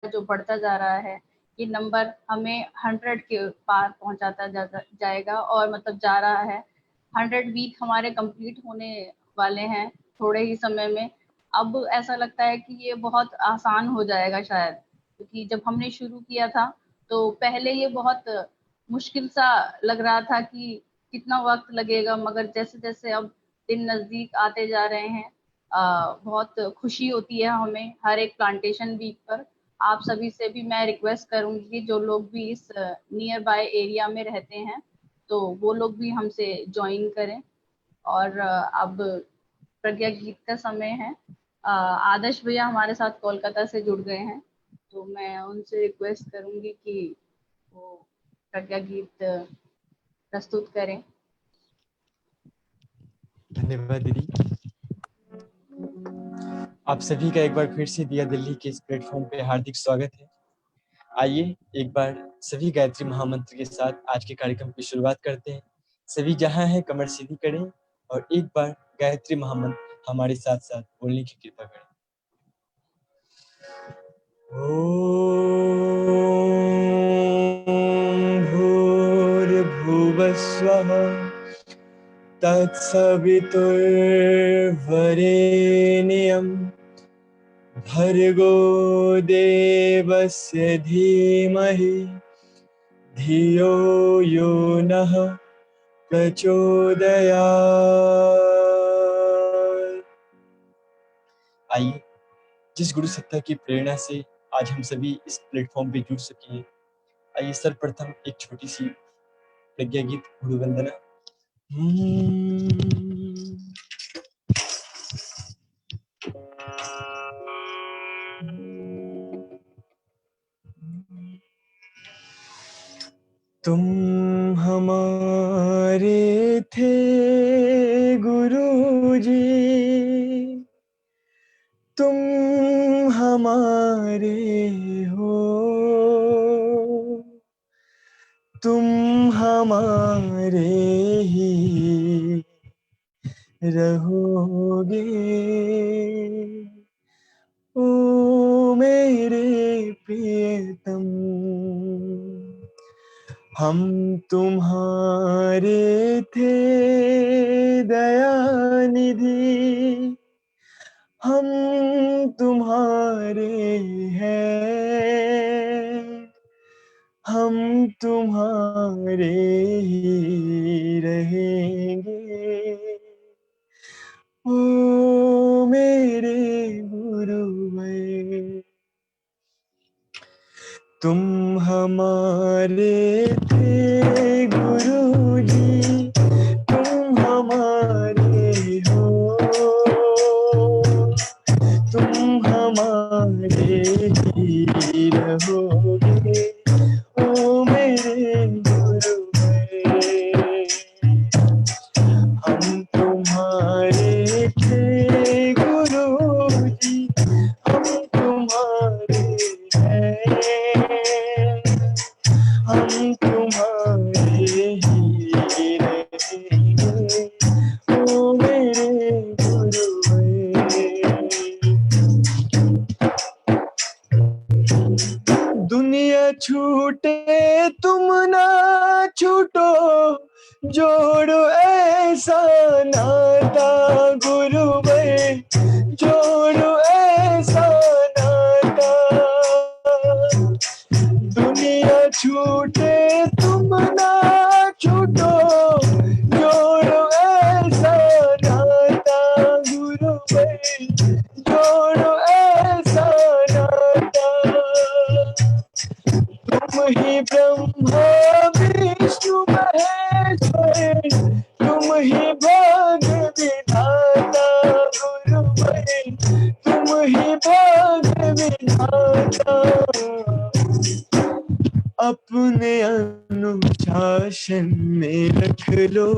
जो बढ़ता जा रहा है, ये नंबर हमें 100 के पार पहुंचाता जाएगा और मतलब जा रहा है। 100 वीक हमारे कंप्लीट होने वाले हैं थोड़े ही समय में। अब ऐसा लगता है कि ये बहुत आसान हो जाएगा शायद, क्योंकि जब हमने शुरू किया था तो पहले ये बहुत मुश्किल सा लग रहा था कि कितना वक्त लगेगा, मगर जैसे जैसे अब दिन नजदीक आते जा रहे हैं, बहुत खुशी होती है हमें हर एक प्लांटेशन वीक पर। आप सभी से भी मैं रिक्वेस्ट करूंगी, जो लोग भी इस नियर बाय एरिया में रहते हैं तो वो लोग भी हमसे ज्वाइन करें। और अब प्रज्ञा गीत का समय है। आदर्श भैया हमारे साथ कोलकाता से जुड़ गए हैं, तो मैं उनसे रिक्वेस्ट करूंगी कि वो प्रज्ञा गीत प्रस्तुत करें। धन्यवाद दीदी। आप सभी का एक बार फिर से दिया दिल्ली के इस प्लेटफॉर्म पे हार्दिक स्वागत है। आइए एक बार सभी गायत्री महामंत्र के साथ आज के कार्यक्रम की शुरुआत करते हैं। सभी जहां हैं कमर सीधी करें और एक बार गायत्री महामंत्र हमारे साथ साथ बोलने की कृपा करें। ओम भूर्भुवः स्वः तत्सवितुर्वरेण्यं भर्गो देवस्य धीमहि धियो यो नः प्रचोदयात्। आइए जिस गुरु सत्ता की प्रेरणा से आज हम सभी इस प्लेटफॉर्म पे जुड़ सके हैं, आइए सर्वप्रथम एक छोटी सी प्रज्ञा गीत गुरु वंदना। तुम हमारे थे गुरुजी, तुम हमारे हो, तुम हमारे ही रहोगे। ओ मेरे प्रियतम, हम तुम्हारे थे दयानिधि, हम तुम्हारे हैं, हम तुम्हारे ही रहेंगे। ओ मेरे गुरुवर, तुम हमारे थे गुरुजी, तुम हमारे हो, तुम हमारे ही रहोगे। ओ मेरे गुरुवर, हम तुम्हारे थे गुरुजी, हम तुम्हारे हैं, हम तुम्हारे ही रहेंगे। ओ मेरे गुरुवर, दुनिया छूटे तुम ना छूटो, जोड़ो ऐसा नाता गुरुवर, जोड़ो ऐसा नाता। दुनिया छूटे तुम ना छूटो, जोड़ो ऐसा नाता गुरुवर, जोड़ो ऐसा नाता। तुम ही ब्रह्मा विष्णु महेश्वर, तुम ही भाग विधाता गुरुवर, तुम ही भाग विधाता। अपने अनुशासन में रख लो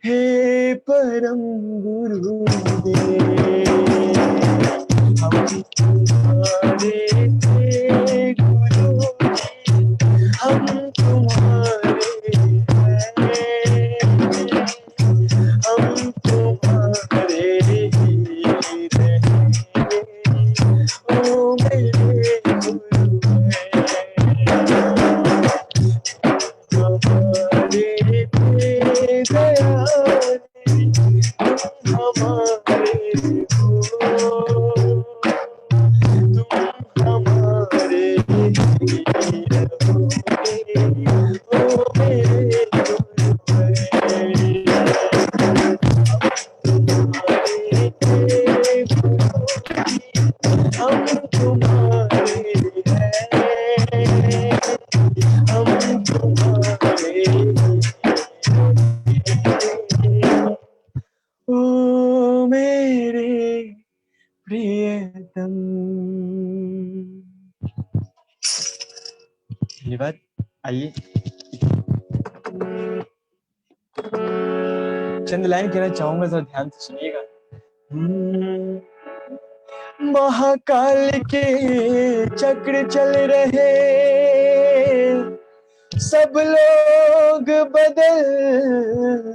हे परम गुरुदेव, हम तुम्हारे थे गुरुजी, हम तुम्हारे हैं, हम तुम्हारे ही रहेंगे। ओ मेरे धन्यवाद। आइए चंद लाइन कहना चाहूंगा, जरा ध्यान से सुनिएगा। महाकाल के चक्र चल रहे, सब लोग बदल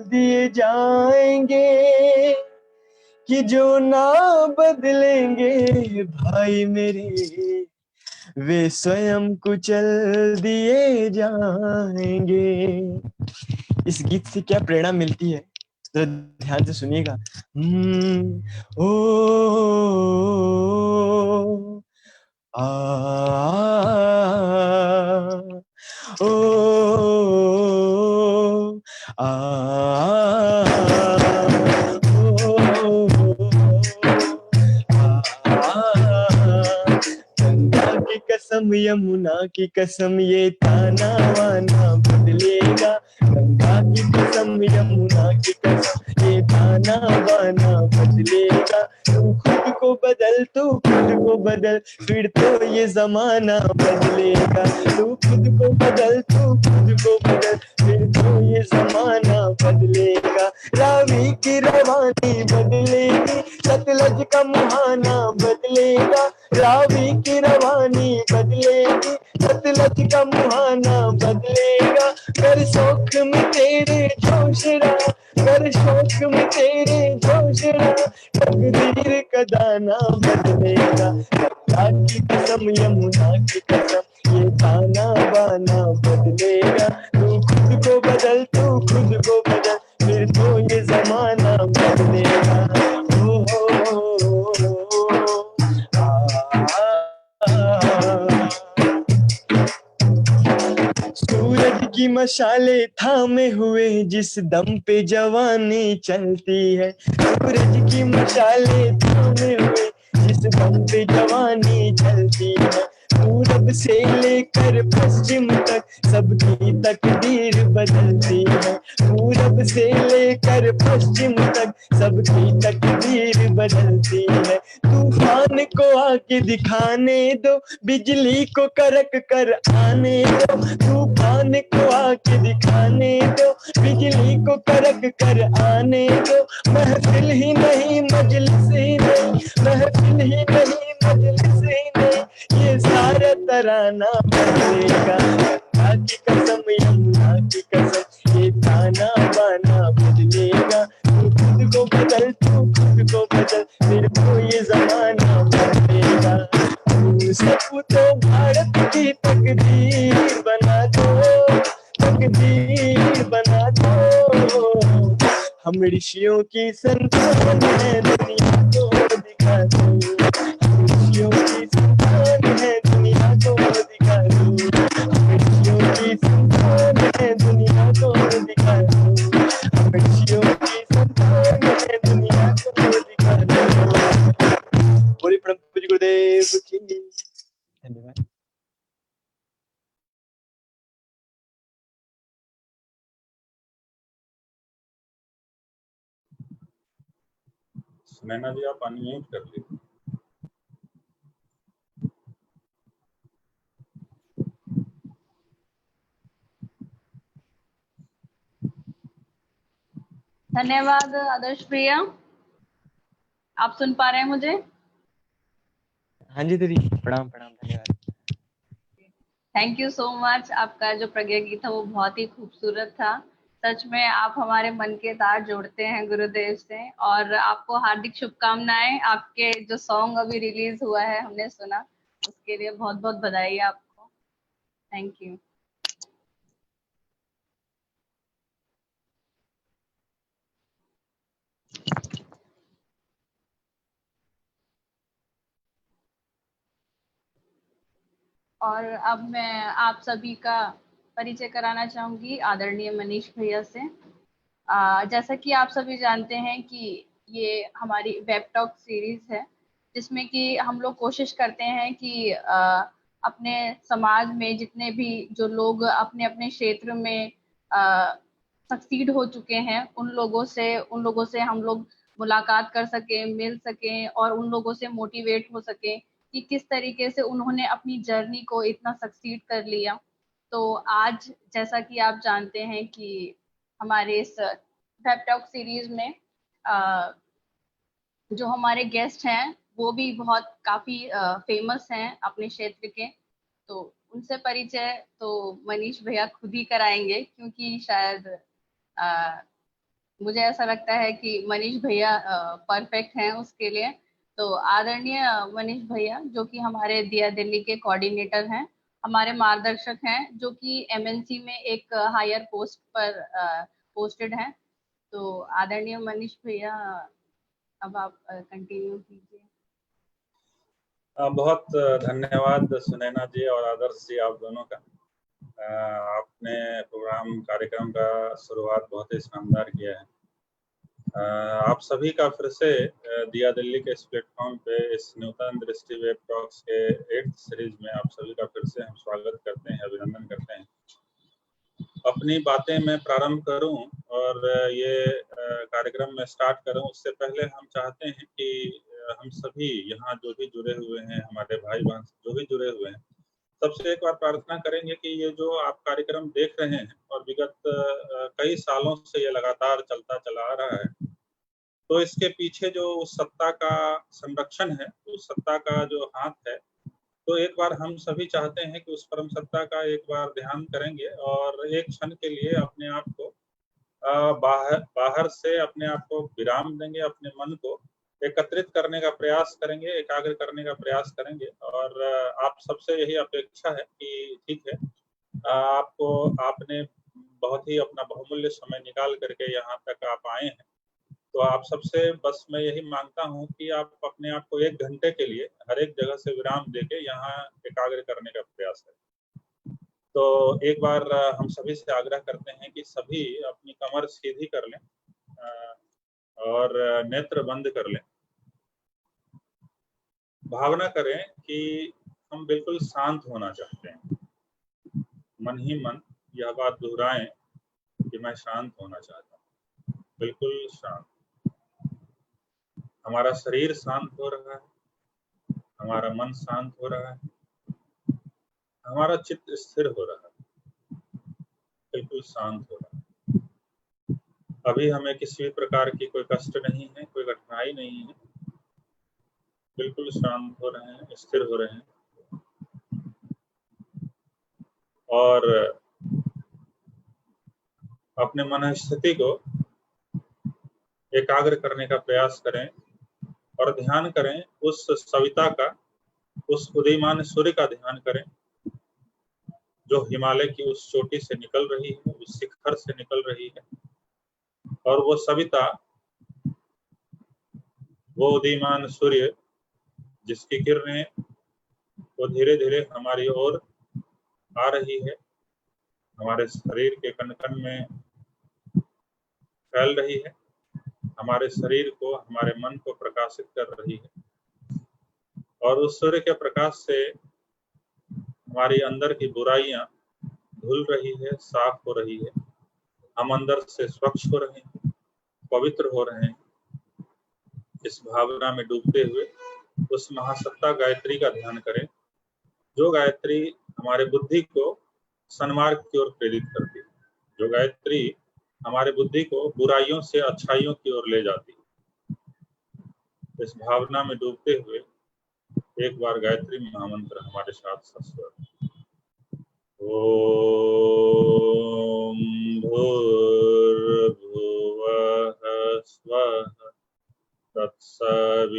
दिए जाएंगे, कि जो ना बदलेंगे भाई मेरे, वे स्वयं कुचल दिए जाएंगे। इस गीत से क्या प्रेरणा मिलती है, तो ध्यान से सुनिएगा। ओ आ ओ आ गंगा की कसम यमुना की कसम, ये ताना वाना बदलेगा। गंगा की कसम यमुना की कसम, ये ताना वाना बदलेगा। तू खुद को बदल, तू खुद को बदल, फिर तो ये जमाना बदलेगा। तू खुद को बदल, तू खुद को बदल, फिर तो ये जमाना बदलेगा। रावी की रवानी बदलेगी, सतलज का मुहाना बदलेगा। रावी की रवानी बदलेगी, सतलज का मुहाना बदलेगा। कर शौक में तेरे जोशरा, कर शौक में तेरे जोशरा, तकदीर का दाना बदलेगा। गंगा की कसम यमुना की कसम, ये ताना बाना बदलेगा। तू खुद को बदल, तू खुद को बदल, फिर तो ये जमाना बदलेगा। ओ, सूरज की मशाले थामे हुए जिस दम पे जवानी चलती है। सूरज की मशाले थामे हुए जिस दम पे जवानी चलती है। पूरब से लेकर पश्चिम तक सबकी तकदीर बदलती है। पूरब से लेकर पश्चिम तक सबकी तकदीर बदलती है। तूफान को आके दिखाने दो, बिजली को करक कर आने दो। तूफान को आके दिखाने दो, बिजली को करक कर आने दो। महफिल ही नहीं मजलिस ही नहीं, महफिल ही नहीं मजलिस ही नहीं, ये सारा तराना बदलेगा। गंगा की कसम यमुना की कसम, ये ताना बाना बदलेगा। तू खुद को बदल, तू खुद को बदल, फिर तो ये जमाना बदलेगा। तू सब तो भारत की तकदीर बना दो, तकदीर बना दो। हम ऋषियों की संतान है, दुनिया को दिखा दो। हम ऋषियों की संतान है, दुनिया को दिखा दो। हम ऋषियों की संतान है, दुनिया को दिखा दो। हम ऋषियों की संतान है, दुनिया को दिखा दो। बोली परम पूज्य गुरुदेव की। धन्यवाद। सुनैना जी आप अनम्यूट कर लीजिए। धन्यवाद आदर्श प्रिया। आप सुन पा रहे हैं मुझे? हाँ जी दीदी, प्रणाम प्रणाम, धन्यवाद। Thank you so much. आपका जो प्रज्ञा गीत था वो बहुत ही खूबसूरत था। सच में आप हमारे मन के तार जोड़ते हैं गुरुदेव से, और आपको हार्दिक शुभकामनाएं। आपके जो सॉन्ग अभी रिलीज हुआ है हमने सुना, उसके लिए बहुत बहुत बधाई आपको। Thank you. और अब मैं आप सभी का परिचय कराना चाहूंगी आदरणीय मनीष भैया से। जैसा कि आप सभी जानते हैं कि ये हमारी वेब टॉक सीरीज है, जिसमें कि हम लोग कोशिश करते हैं कि अपने समाज में जितने भी जो लोग अपने अपने क्षेत्र में सक्सीड हो चुके हैं, उन लोगों से हम लोग मुलाकात कर सकें, मिल सकें, और उन लोगों से मोटिवेट हो सकें कि किस तरीके से उन्होंने अपनी जर्नी को इतना सक्सीड कर लिया। तो आज जैसा कि आप जानते हैं कि हमारे इस फेब टॉक सीरीज में जो हमारे गेस्ट हैं वो भी बहुत काफी फेमस हैं अपने क्षेत्र के। तो उनसे परिचय तो मनीष भैया खुद ही कराएंगे, क्योंकि शायद मुझे ऐसा लगता है कि मनीष भैया परफेक्ट हैं उसके लिए। तो आदरणीय मनीष भैया, जो कि हमारे दिया दिल्ली के कोऑर्डिनेटर हैं, हमारे मार्गदर्शक हैं, जो कि एमएनसी में एक हायर पोस्ट पर पोस्टेड हैं। तो आदरणीय मनीष भैया, अब आप कंटिन्यू कीजिए। बहुत धन्यवाद सुनैना जी और आदर्श जी, आप दोनों का। आपने कार्यक्रम का शुरुआत बहुत ही शानदार किया है। आप सभी का फिर से दिया दिल्ली के इस प्लेटफॉर्म पे इस नूतन दृष्टि वेब टॉक्स के 8th सीरीज में आप सभी का फिर से हम स्वागत करते हैं, अभिनंदन करते हैं। अपनी बातें मैं प्रारंभ करूं और ये कार्यक्रम में स्टार्ट करूं, उससे पहले हम चाहते हैं कि हम सभी यहाँ जो भी जुड़े हुए हैं, हमारे भाई बहन जो भी जुड़े हुए हैं, सबसे एक बार प्रार्थना करेंगे कि ये जो आप कार्यक्रम देख रहे हैं और विगत कई सालों से ये लगातार चलता चला आ रहा है, तो इसके पीछे जो उस सत्ता का संरक्षण है, उस सत्ता का जो हाथ है, तो एक बार हम सभी चाहते हैं कि उस परम सत्ता का एक बार ध्यान करेंगे और एक क्षण के लिए अपने आप को बाहर से अपने आप को विराम देंगे, अपने मन को एकत्रित करने का प्रयास करेंगे, एकाग्र करने का प्रयास करेंगे। और आप सबसे यही अपेक्षा है कि ठीक है, आपने बहुत ही अपना बहुमूल्य समय निकाल करके यहाँ तक आप आए हैं, तो आप सबसे बस मैं यही मांगता हूँ कि आप अपने आप को 1 घंटे के लिए हर एक जगह से विराम देके यहाँ एकाग्र करने का प्रयास करें। तो एक बार हम सभी से आग्रह करते हैं कि सभी अपनी कमर सीधी कर लें और नेत्र बंद कर लें। भावना करें कि हम बिल्कुल शांत होना चाहते हैं। मन ही मन यह बात दोहराएं कि मैं शांत होना चाहता हूँ, बिल्कुल शांत। हमारा शरीर शांत हो रहा है, हमारा मन शांत हो रहा है, हमारा चित्त स्थिर हो रहा है, बिल्कुल शांत हो रहा है। अभी हमें किसी भी प्रकार की कोई कष्ट नहीं है, कोई कठिनाई नहीं है, बिल्कुल शांत हो रहे हैं, स्थिर हो रहे हैं। और अपने मन स्थिति को एकाग्र करने का प्रयास करें और ध्यान करें उस सविता का, उस उदीयमान सूर्य का ध्यान करें जो हिमालय की उस चोटी से निकल रही है, उस शिखर से निकल रही है। और वो सविता, वो उदीयमान सूर्य जिसकी किरणें वो धीरे धीरे हमारी ओर आ रही है, हमारे शरीर के कण कण में फैल रही है, हमारे शरीर को, हमारे मन को प्रकाशित कर रही है। और उस सूर्य के प्रकाश से हमारी अंदर की बुराइयां धुल रही है, साफ हो रही है, हम अंदर से स्वच्छ हो रहे हैं, पवित्र हो रहे हैं। इस भावना में डूबते हुए उस महासत्ता गायत्री का ध्यान करें, जो गायत्री हमारे बुद्धि को सन्मार्ग की ओर प्रेरित करती है, जो गायत्री हमारे बुद्धि को बुराइयों से अच्छाइयों की ओर ले जाती है। इस भावना में डूबते हुए एक बार गायत्री महामंत्र हमारे साथ सस्वर। ओम भूर्भुवः स्वः तत्सवितुर्वरेण्यं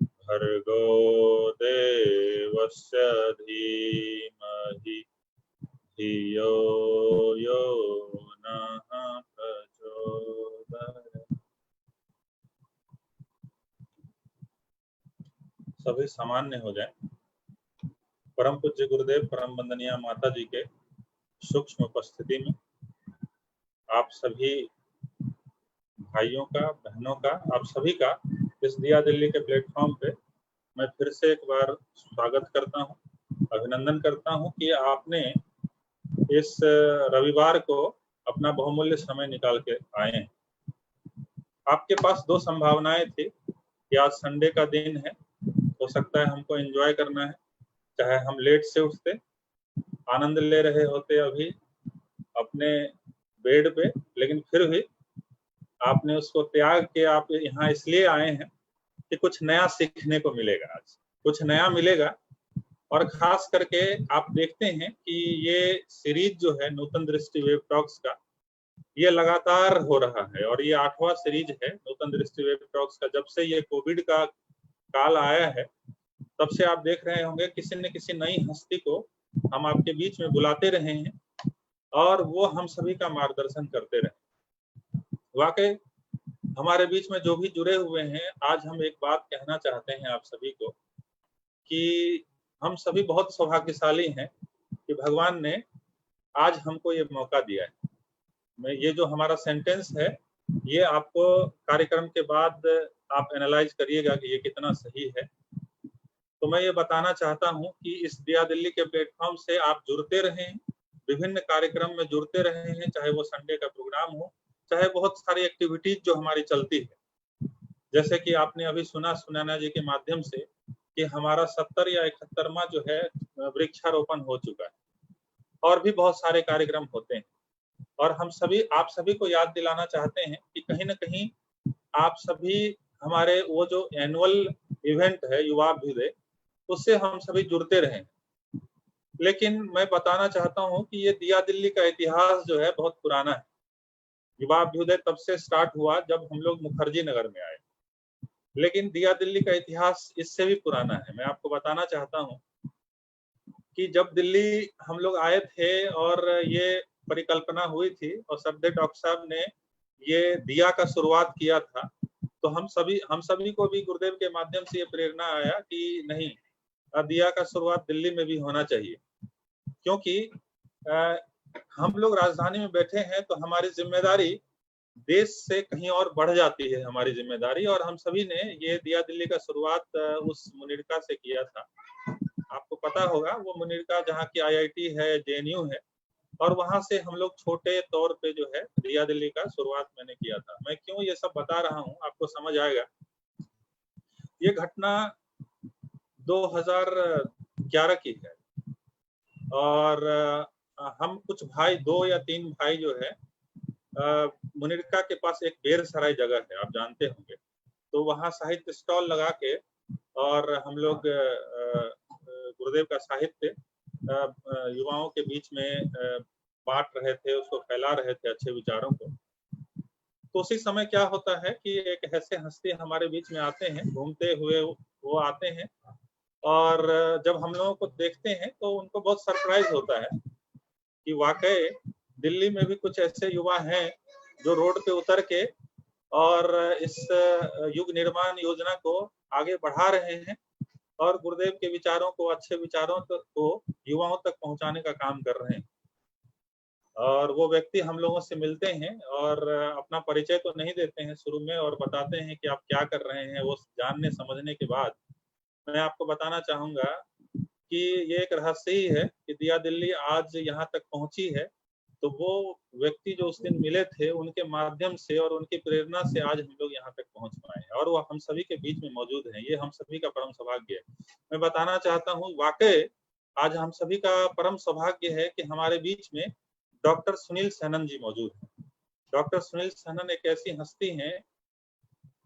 भर्गो देवस्य धीमहि धियो यो नः प्रचोदयात्। सभी सामान्य हो जाए। परम पूज्य गुरुदेव, परम वंदनीय माता जी के सूक्ष्म उपस्थिति में आप सभी भाइयों का, बहनों का, आप सभी का इस दिया दिल्ली के प्लेटफॉर्म पे मैं फिर से एक बार स्वागत करता हूं, अभिनंदन करता हूं कि आपने इस रविवार को अपना बहुमूल्य समय निकाल के आए हैं। आपके पास 2 संभावनाएं थी कि आज संडे का दिन है, हो सकता है हमको एंजॉय करना है, चाहे हम लेट से उठते, आनंद ले रहे होते अभी अपने बेड पे, लेकिन फिर भी आपने उसको त्याग के आप यहाँ इसलिए आए हैं कि कुछ नया सीखने को मिलेगा, आज कुछ नया मिलेगा। और खास करके आप देखते हैं कि ये सीरीज जो है नूतन दृष्टि वेब टॉक्स का, ये लगातार हो रहा है और ये 8वां सीरीज है नूतन दृष्टि वेब टॉक्स का। जब से ये कोविड का काल आया है तब से आप देख रहे होंगे किसी न किसी नई हस्ती को हम आपके बीच में बुलाते रहे हैं और वो हम सभी का मार्गदर्शन करते रहे। वाकई हमारे बीच में जो भी जुड़े हुए हैं, आज हम एक बात कहना चाहते हैं आप सभी को कि हम सभी बहुत सौभाग्यशाली हैं कि भगवान ने आज हमको ये मौका दिया है। मैं ये जो हमारा सेंटेंस है ये आपको कार्यक्रम के बाद आप एनालाइज करिएगा कि ये कितना सही है। तो मैं ये बताना चाहता हूं कि इस दिया दिल्ली के प्लेटफॉर्म से आप जुड़ते रहें, विभिन्न कार्यक्रम में जुड़ते रहे हैं, चाहे वो संडे का प्रोग्राम हो, चाहे बहुत सारी एक्टिविटीज जो हमारी चलती है। जैसे कि आपने अभी सुना सुनैना जी के माध्यम से कि हमारा 70 या 71वां जो है वृक्षारोपण हो चुका है और भी बहुत सारे कार्यक्रम होते हैं। और हम सभी आप सभी को याद दिलाना चाहते हैं कि कहीं ना कहीं आप सभी हमारे वो जो एनुअल इवेंट है युवाभ्युदय, उससे हम सभी जुड़ते रहे। लेकिन मैं बताना चाहता हूं कि ये दिया दिल्ली का इतिहास जो है बहुत पुराना है। युवाभ्युदय तब से स्टार्ट हुआ जब हम लोग मुखर्जी नगर में आए, लेकिन दिया दिल्ली का इतिहास इससे भी पुराना है। मैं आपको बताना चाहता हूं कि जब दिल्ली हम लोग आए थे और ये परिकल्पना हुई थी और श्रद्धेय डॉक्टर साहब ने ये दिया का शुरुआत किया था, तो हम सभी को भी गुरुदेव के माध्यम से ये प्रेरणा आया कि नहीं, दिया का शुरुआत दिल्ली में भी होना चाहिए। क्योंकि हम लोग राजधानी में बैठे हैं तो हमारी जिम्मेदारी देश से कहीं और बढ़ जाती है हमारी जिम्मेदारी। और हम सभी ने ये दिया दिल्ली का शुरुआत उस मुनिरका से किया था। आपको पता होगा वो मुनिरका जहाँ की IIT है, JNU है, और वहां से हम लोग छोटे तौर पे जो है दिया दिल्ली का शुरुआत मैंने किया था। मैं क्यों ये सब बता रहा हूँ आपको समझ आएगा। ये घटना 2011 की है और हम कुछ भाई, 2 या 3 भाई जो है, मुनिरका के पास एक बेरसराय जगह है, आप जानते होंगे, तो वहाँ साहित्य स्टॉल लगा के और हम लोग गुरुदेव का साहित्य युवाओं के बीच में बांट रहे थे, उसको फैला रहे थे, अच्छे विचारों को। तो उसी समय क्या होता है कि एक ऐसे हस्ती हमारे बीच में आते हैं, घूमते हुए वो आते हैं और जब हम लोगों को देखते हैं तो उनको बहुत सरप्राइज होता है कि वाकई दिल्ली में भी कुछ ऐसे युवा हैं जो रोड पे उतर के और इस युग निर्माण योजना को आगे बढ़ा रहे हैं और गुरुदेव के विचारों को, अच्छे विचारों को युवाओं तक पहुंचाने का काम कर रहे हैं। और वो व्यक्ति हम लोगों से मिलते हैं और अपना परिचय तो नहीं देते हैं शुरू में और बताते हैं कि आप क्या कर रहे हैं। वो जानने समझने के बाद मैं आपको बताना चाहूंगा कि ये एक रहस्य ही है कि दिया दिल्ली आज यहाँ तक पहुंची है तो वो व्यक्ति जो उस दिन मिले थे उनके माध्यम से और उनकी प्रेरणा से आज हम लोग यहाँ तक पहुंच पाए हैं और वो हम सभी के बीच में मौजूद हैं। ये हम सभी का परम सौभाग्य है। मैं बताना चाहता हूँ वाकई आज हम सभी का परम सौभाग्य है कि हमारे बीच में डॉक्टर सुनील सैनन जी मौजूद हैं। डॉक्टर सुनील सैनन एक ऐसी हस्ती हैं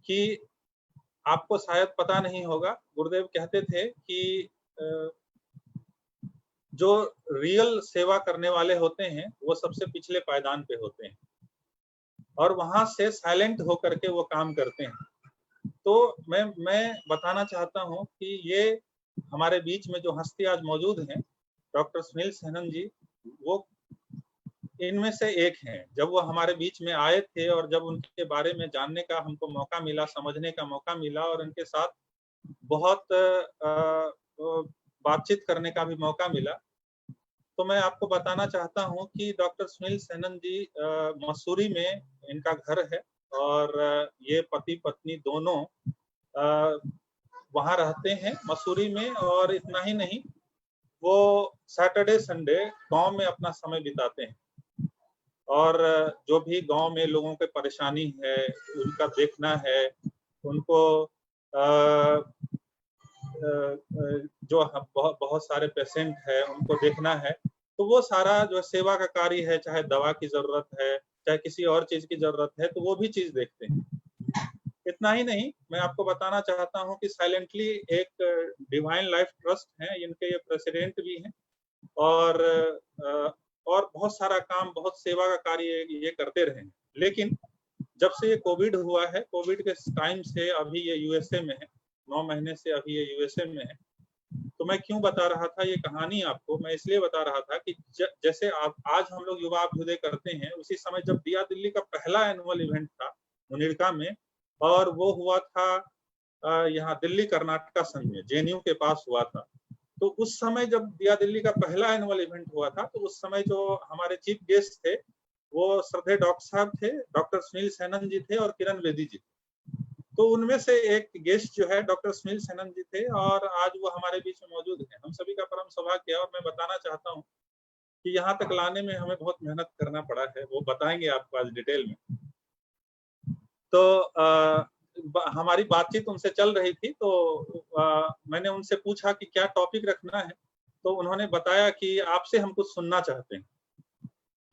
कि आपको शायद पता नहीं होगा, गुरुदेव कहते थे कि जो रियल सेवा करने वाले होते हैं वो सबसे पिछले पायदान पे होते हैं और वहां से साइलेंट होकर के वो काम करते हैं। तो मैं बताना चाहता हूं कि ये हमारे बीच में जो हस्ती आज मौजूद हैं डॉक्टर सुनील सैनन जी, वो इनमें से एक हैं। जब वो हमारे बीच में आए थे और जब उनके बारे में जानने का हमको मौका मिला, समझने का मौका मिला और उनके साथ बहुत बातचीत करने का भी मौका मिला, तो मैं आपको बताना चाहता हूं कि डॉक्टर सुनील सैनन जी मसूरी में इनका घर है और ये पति पत्नी दोनों वहां रहते हैं मसूरी में। और इतना ही नहीं, वो सैटरडे संडे गांव में अपना समय बिताते हैं और जो भी गांव में लोगों की परेशानी है उनका देखना है, उनको जो बहुत बहुत सारे पेशेंट है उनको देखना है, तो वो सारा जो सेवा का कार्य है, चाहे दवा की जरूरत है, चाहे किसी और चीज की जरूरत है, तो वो भी चीज देखते हैं। इतना ही नहीं, मैं आपको बताना चाहता हूं कि साइलेंटली एक डिवाइन लाइफ ट्रस्ट है, इनके ये प्रेसिडेंट भी हैं और बहुत सारा काम, बहुत सेवा का कार्य ये करते रहे हैं। लेकिन जब से ये कोविड हुआ है, कोविड के टाइम से अभी ये यूएसए में है, 9 महीने से अभी ये यूएसए में है। तो मैं क्यों बता रहा था ये कहानी आपको, मैं इसलिए बता रहा था कि जैसे आज हम लोग युवा अभ्युदय करते हैं, उसी समय जब दिया दिल्ली का पहला एनुअल इवेंट था मुनिरका में, और वो हुआ था यहाँ दिल्ली कर्नाटका संघ में, जेएनयू के पास हुआ था। तो उस समय जब दिया दिल्ली का पहला एनुअल इवेंट हुआ था, तो उस समय जो हमारे चीफ गेस्ट थे वो श्रद्धेय डॉक्टर साहब थे, डॉक्टर सुनील सेनन जी थे और किरण बेदी जी। तो उनमें से एक गेस्ट जो है डॉक्टर सुनील सेनन जी थे, और आज वो हमारे बीच में मौजूद हैं। हम सभी का परम सौभाग्य है, और मैं बताना चाहता हूँ कि यहाँ तक लाने में हमें बहुत मेहनत करना पड़ा है, वो बताएंगे आपको आज डिटेल में। तो हमारी बातचीत उनसे चल रही थी, तो मैंने उनसे पूछा कि क्या टॉपिक रखना है, तो उन्होंने बताया कि आपसे हम कुछ सुनना चाहते हैं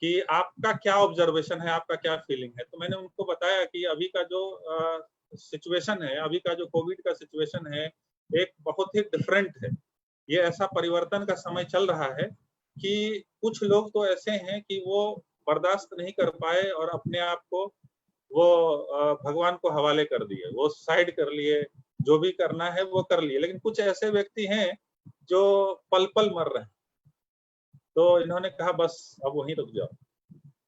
कि आपका क्या ऑब्जर्वेशन है, आपका क्या फीलिंग है। तो मैंने उनको बताया कि अभी का जो सिचुएशन है, अभी का जो कोविड का सिचुएशन है, एक बहुत ही डिफरेंट है। ये ऐसा परिवर्तन का समय चल रहा है कि कुछ लोग तो ऐसे हैं कि वो बर्दाश्त नहीं कर पाए और अपने आप को वो भगवान को हवाले कर दिए, वो साइड कर लिए, जो भी करना है वो कर लिए। लेकिन कुछ ऐसे व्यक्ति हैं जो पल पल मर रहे हैं। तो इन्होंने कहा बस अब वहीं रुक जाओ,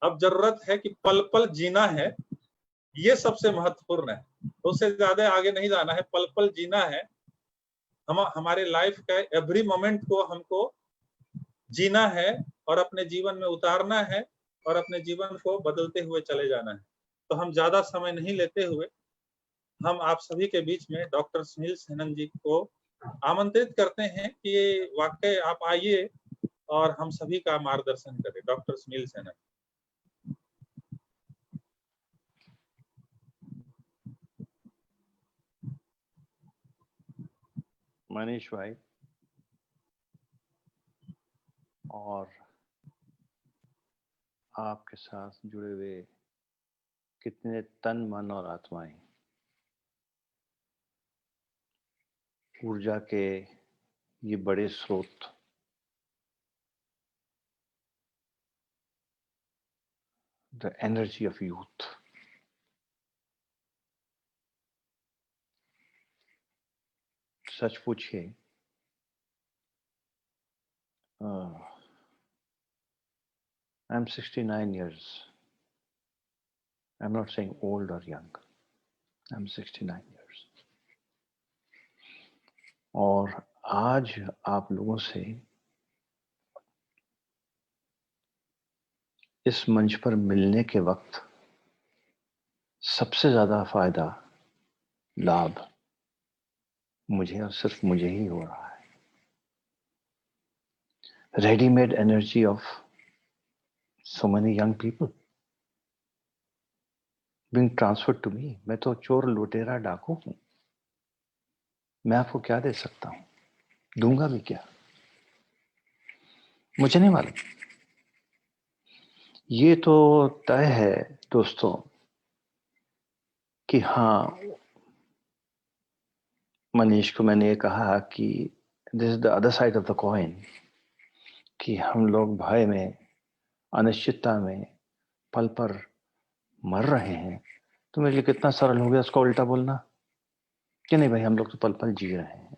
अब जरूरत है कि पल पल जीना है, ये सबसे महत्वपूर्ण है। तो उससे ज्यादा आगे नहीं जाना है, पल पल जीना है। हमारे लाइफ का एवरी मोमेंट को हमको जीना है और अपने जीवन में उतारना है और अपने जीवन को बदलते हुए चले जाना है। तो हम ज्यादा समय नहीं लेते हुए हम आप सभी के बीच में डॉक्टर सुनील सेनन जी को आमंत्रित करते हैं कि वाकई आप आइए और हम सभी का मार्गदर्शन करें। डॉक्टर सुनील सेनन। मनीष भाई और आपके साथ जुड़े हुए कितने तन, मन और आत्माएं, ऊर्जा के ये बड़े स्रोत, द एनर्जी ऑफ यूथ। सच पूछिए, I'm 69 years. I'm not saying old or young. I'm 69 years. और आज आप लोगों से इस मंच पर मिलने के वक्त सबसे ज्यादा फायदा, लाभ मुझे और सिर्फ मुझे ही हो रहा है। Readymade energy of so many young people being transferred to me. मैं तो चोर, लुटेरा, डाकू हूं। मैं आपको क्या दे सकता हूं, दूंगा भी क्या, मुझे नहीं मालूम। ये तो तय है दोस्तों कि हाँ, मनीष को मैंने ये कहा कि this is the other side of the coin, कि हम लोग भय में, अनिश्चितता में पल पर मर रहे हैं। तो मेरे लिए कितना सरल हो गया उसका उल्टा बोलना कि नहीं भाई, हम लोग तो पल पल जी रहे हैं।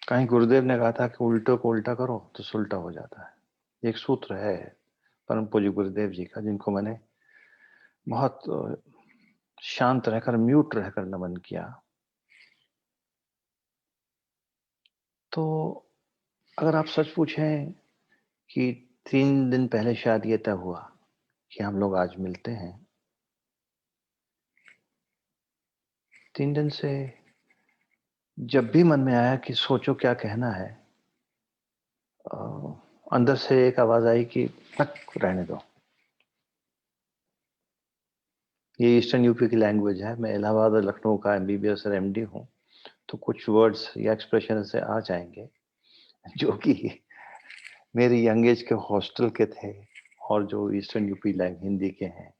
कहीं गुरुदेव ने कहा था कि उल्टो को उल्टा करो तो सुलटा हो जाता है। एक सूत्र है परम पूज्य गुरुदेव जी का, जिनको मैंने बहुत शांत रहकर, म्यूट रहकर नमन किया। तो अगर आप सच पूछें कि 3 दिन पहले शायद ये तय हुआ कि हम लोग आज मिलते हैं, 3 दिन से जब भी मन में आया कि सोचो क्या कहना है, अंदर से एक आवाज आई कि रहने दो। ये ईस्टर्न यूपी की लैंग्वेज है। मैं इलाहाबाद और लखनऊ का MBBS और MD हूँ। तो कुछ वर्ड्स या एक्सप्रेशन से आ जाएंगे जो कि मेरे यंग एज के हॉस्टल के थे और जो ईस्टर्न यूपी लाइव हिंदी के हैं,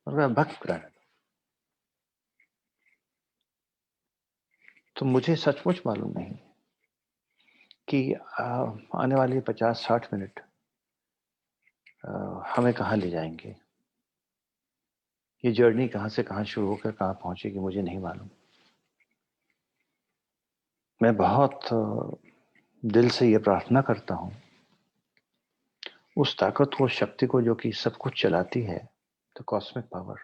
और मैं भक्त रहना। तो मुझे सचमुच मालूम नहीं कि आने वाले 50-60 मिनट हमें कहाँ ले जाएंगे। ये जर्नी कहाँ से कहाँ शुरू होकर कहाँ पहुंचेगी मुझे नहीं मालूम। मैं बहुत दिल से ये प्रार्थना करता हूँ उस ताकत को, शक्ति को जो कि सब कुछ चलाती है, द कॉस्मिक पावर,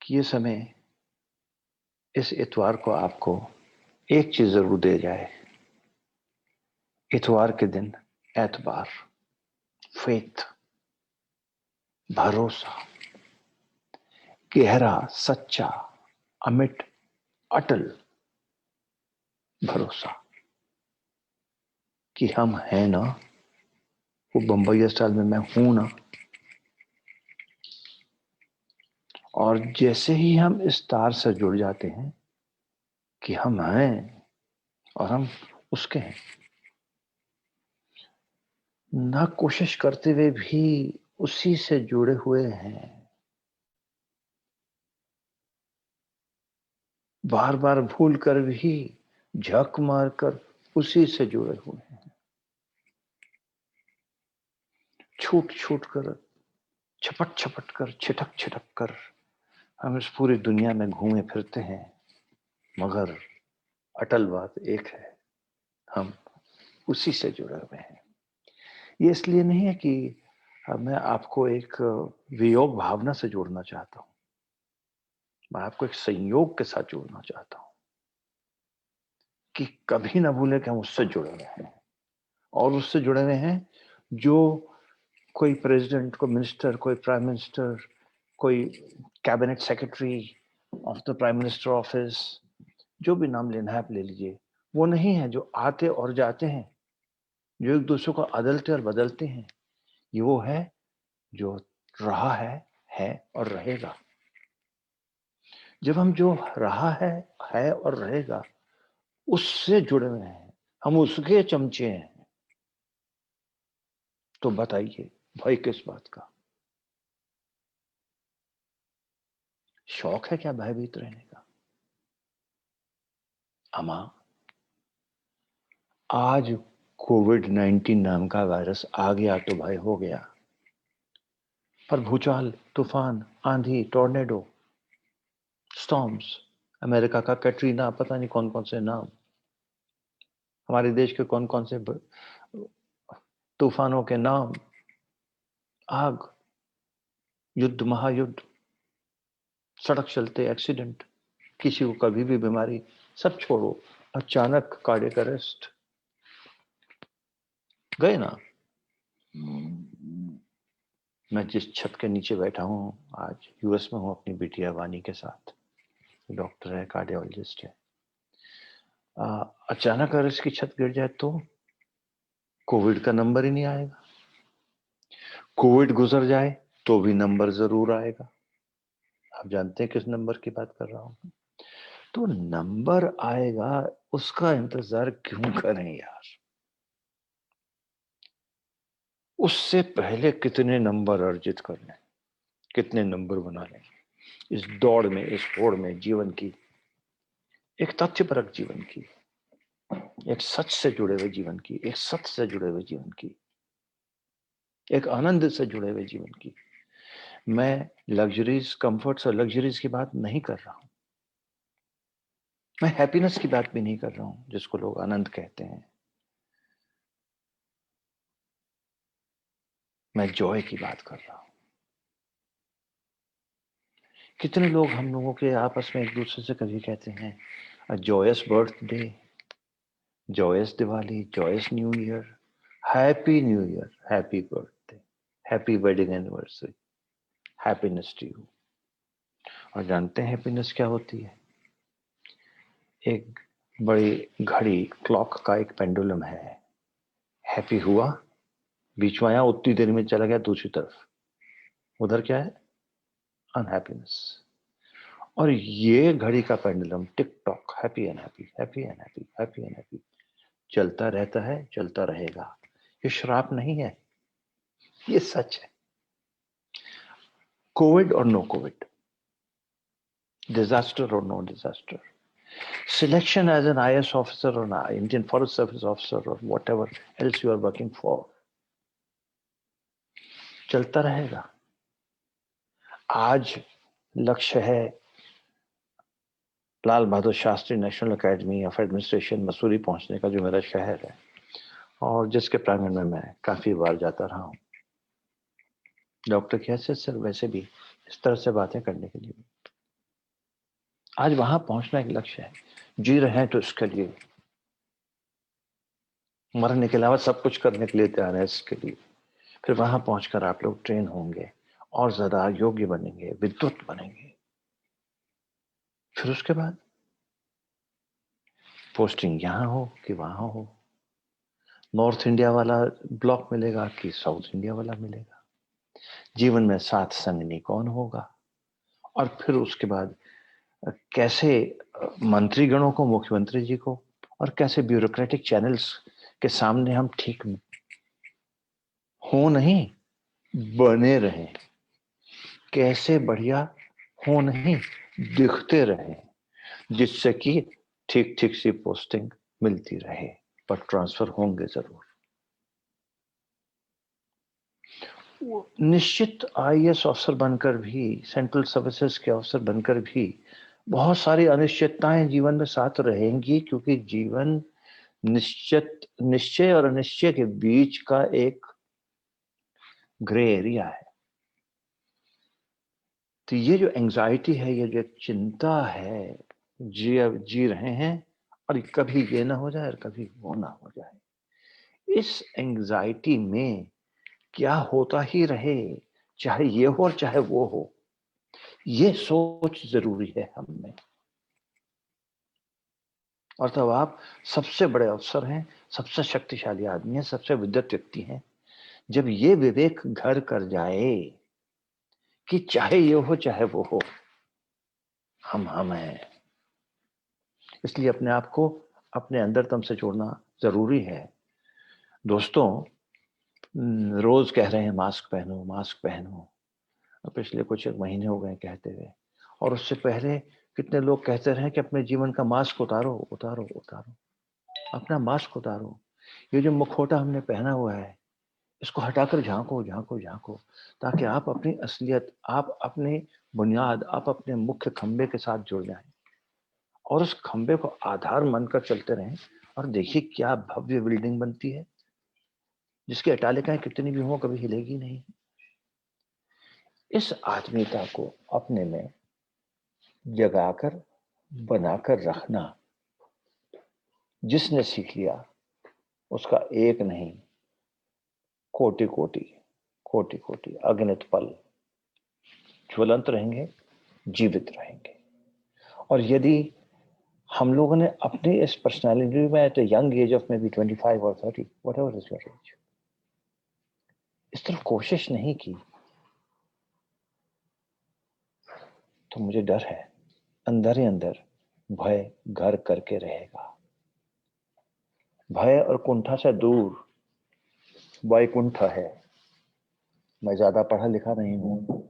कि ये समय इस इतवार को आपको एक चीज जरूर दे जाए। इतवार के दिन एतबार, फेथ, भरोसा, गहरा, सच्चा, अमिट, अटल भरोसा कि हम हैं ना, वो बंबई स्टाइल में मैं हूं ना। और जैसे ही हम इस तार से जुड़ जाते हैं कि हम हैं और हम उसके हैं, ना कोशिश करते हुए भी उसी से जुड़े हुए हैं, बार बार भूल कर भी झक मारकर उसी से जुड़े हुए हैं, छूट छूट कर, छपट छपट कर, छिटक छिटक कर हम इस पूरी दुनिया में घूमे फिरते हैं, मगर अटल बात एक है, हम उसी से जुड़े हुए हैं। ये इसलिए नहीं है कि मैं आपको एक वियोग भावना से जोड़ना चाहता हूं, मैं आपको एक संयोग के साथ जोड़ना चाहता हूं कि कभी ना भूले कि हम उससे जुड़े हुए हैं, और उससे जुड़े हुए हैं जो कोई प्रेसिडेंट, कोई मिनिस्टर, कोई प्राइम मिनिस्टर, कोई cabinet secretary of the prime minister office, जो भी नाम लेना है आप ले लीजिए, वो नहीं है जो आते और जाते हैं, जो एक दूसरे को अदलते और बदलते हैं। ये वो है जो रहा है और रहेगा। जब हम जो रहा है और रहेगा उससे जुड़े हुए हैं, हम उसके चमचे हैं, तो बताइए भाई किस बात का शौक है? क्या भयभीत रहने का? अमा, आज कोविड-19 नाम का वायरस आ गया तो भाई हो गया, पर भूचाल, तूफान, आंधी, टॉर्नेडो, स्टॉर्म्स, अमेरिका का कैटरीना, पता नहीं कौन कौन से नाम, हमारे देश के कौन कौन से तूफानों के नाम, आग, युद्ध, महायुद्ध, सड़क चलते एक्सीडेंट, किसी को कभी भी बीमारी, सब छोड़ो, अचानक कार्डियक अरेस्ट, गए ना। मैं जिस छत के नीचे बैठा हूँ आज, यूएस में हूँ अपनी बिटिया वानी के साथ, डॉक्टर है, कार्डियोलॉजिस्ट है। अचानक अगर इसकी छत गिर जाए तो कोविड का नंबर ही नहीं आएगा, कोविड गुजर जाए तो भी नंबर जरूर आएगा। आप जानते हैं किस नंबर की बात कर रहा हूं? तो नंबर आएगा, उसका इंतजार क्यों करें यार? उससे पहले कितने नंबर अर्जित कर लें, कितने नंबर बना लें इस दौड़ में, इस होड़ में जीवन की, एक तथ्यपरक जीवन की, एक सच से जुड़े हुए जीवन की, एक सत्य से जुड़े हुए जीवन की, एक आनंद से जुड़े हुए जीवन की। मैं लग्जरीज, कंफर्ट्स और लग्जरीज की बात नहीं कर रहा हूं, मैं हैप्पीनेस की बात भी नहीं कर रहा हूं जिसको लोग आनंद कहते हैं, मैं जॉय की बात कर रहा हूं। कितने लोग हम लोगों के आपस में एक दूसरे से कभी कहते हैं joyous birthday, joyous Diwali, joyous new year, happy new year, happy birthday, happy wedding anniversary, happiness to you. और जानते हैं हैप्पीनेस क्या होती है? एक बड़ी घड़ी, क्लॉक का एक पेंडुलम है, हैप्पी हुआ, बीच में आया, उतनी देर में चला गया दूसरी तरफ, उधर क्या है? अनहैप्पीनेस। और ये घड़ी का pendulum tick tock, happy and happy, happy and happy, happy and happy, चलता रहता है, चलता रहेगा। ये श्राप नहीं है, ये सच है। कोविड और नो कोविड, डिजास्टर और no disaster, selection as an IS officer or an Indian Forest Service officer or whatever else you are working for, चलता रहेगा। आज लक्ष्य है Lal Bahadur Shastri National Academy of Administration Mussoorie पहुंचने का, जो मेरा शहर है और जिसके प्रांगण में मैं काफी बार जाता रहा हूं। डॉक्टर कैसे सर वैसे भी इस तरह से बातें करने के लिए, आज वहां पहुंचना एक लक्ष्य है। जी रहे हैं तो इसके लिए, मरने के अलावा सब कुछ करने के लिए तैयार है इसके लिए। फिर वहां पहुंचकर आप लोग ट्रेन होंगे और ज्यादा योग्य बनेंगे, विद्युत बनेंगे। फिर उसके बाद पोस्टिंग यहां हो कि वहां हो, नॉर्थ इंडिया वाला ब्लॉक मिलेगा कि साउथ इंडिया वाला मिलेगा, जीवन में साथ संगनी कौन होगा, और फिर उसके बाद कैसे मंत्रीगणों को, मुख्यमंत्री जी को, और कैसे ब्यूरोक्रेटिक चैनल्स के सामने हम ठीक हो नहीं बने रहें, कैसे बढ़िया हो नहीं दिखते रहे, जिससे कि ठीक ठीक सी पोस्टिंग मिलती रहे, पर ट्रांसफर होंगे जरूर। निश्चित आईएएस अफसर बनकर भी, सेंट्रल सर्विसेज के अफसर बनकर भी बहुत सारी अनिश्चितताएं जीवन में साथ रहेंगी, क्योंकि जीवन निश्चय और अनिश्चय के बीच का एक ग्रे एरिया है। तो ये जो एंजाइटी है, ये जो चिंता है, जी रहे हैं, और कभी ये ना हो जाए और कभी वो ना हो जाए, इस एंजाइटी में क्या होता ही रहे, चाहे ये हो और चाहे वो हो, ये सोच जरूरी है हम में। और तब आप सबसे बड़े अफसर हैं, सबसे शक्तिशाली आदमी हैं, सबसे विद्युत व्यक्ति हैं, जब ये विवेक घर कर जाए कि चाहे ये हो चाहे वो हो, हम हैं। इसलिए अपने आप को अपने अंदरतम से जोड़ना जरूरी है। दोस्तों, रोज कह रहे हैं मास्क पहनो, मास्क पहनो, पिछले कुछ महीने हो गए कहते हुए, और उससे पहले कितने लोग कहते रहे कि अपने जीवन का मास्क उतारो, उतारो, उतारो, अपना मास्क उतारो। ये जो मुखौटा हमने पहना हुआ है, इसको हटाकर झांको, झांको, झांको, ताकि आप अपनी असलियत, आप अपने बुनियाद, आप अपने मुख्य खंबे के साथ जुड़ जाएं, और उस खंबे को आधार मानकर चलते रहें। और देखिए क्या भव्य बिल्डिंग बनती है, जिसकी अटालिकाएं कितनी भी हो कभी हिलेगी नहीं। इस आत्मीयता को अपने में जगाकर बनाकर रखना, जिसने सीख लिया उसका एक नहीं, कोटि कोटि, कोटि कोटि अगणित पल ज्वलंत रहेंगे, जीवित रहेंगे। और यदि हम लोगों ने अपने इस पर्सनालिटी में eight young age of may be 25 और 30, व्हाटएवर इज योर एज, इस तरफ कोशिश नहीं की, तो मुझे डर है अंदर ही अंदर भय घर करके रहेगा। भय और कुंठा से दूर वैकुंठ है। मैं ज्यादा पढ़ा लिखा नहीं हूं,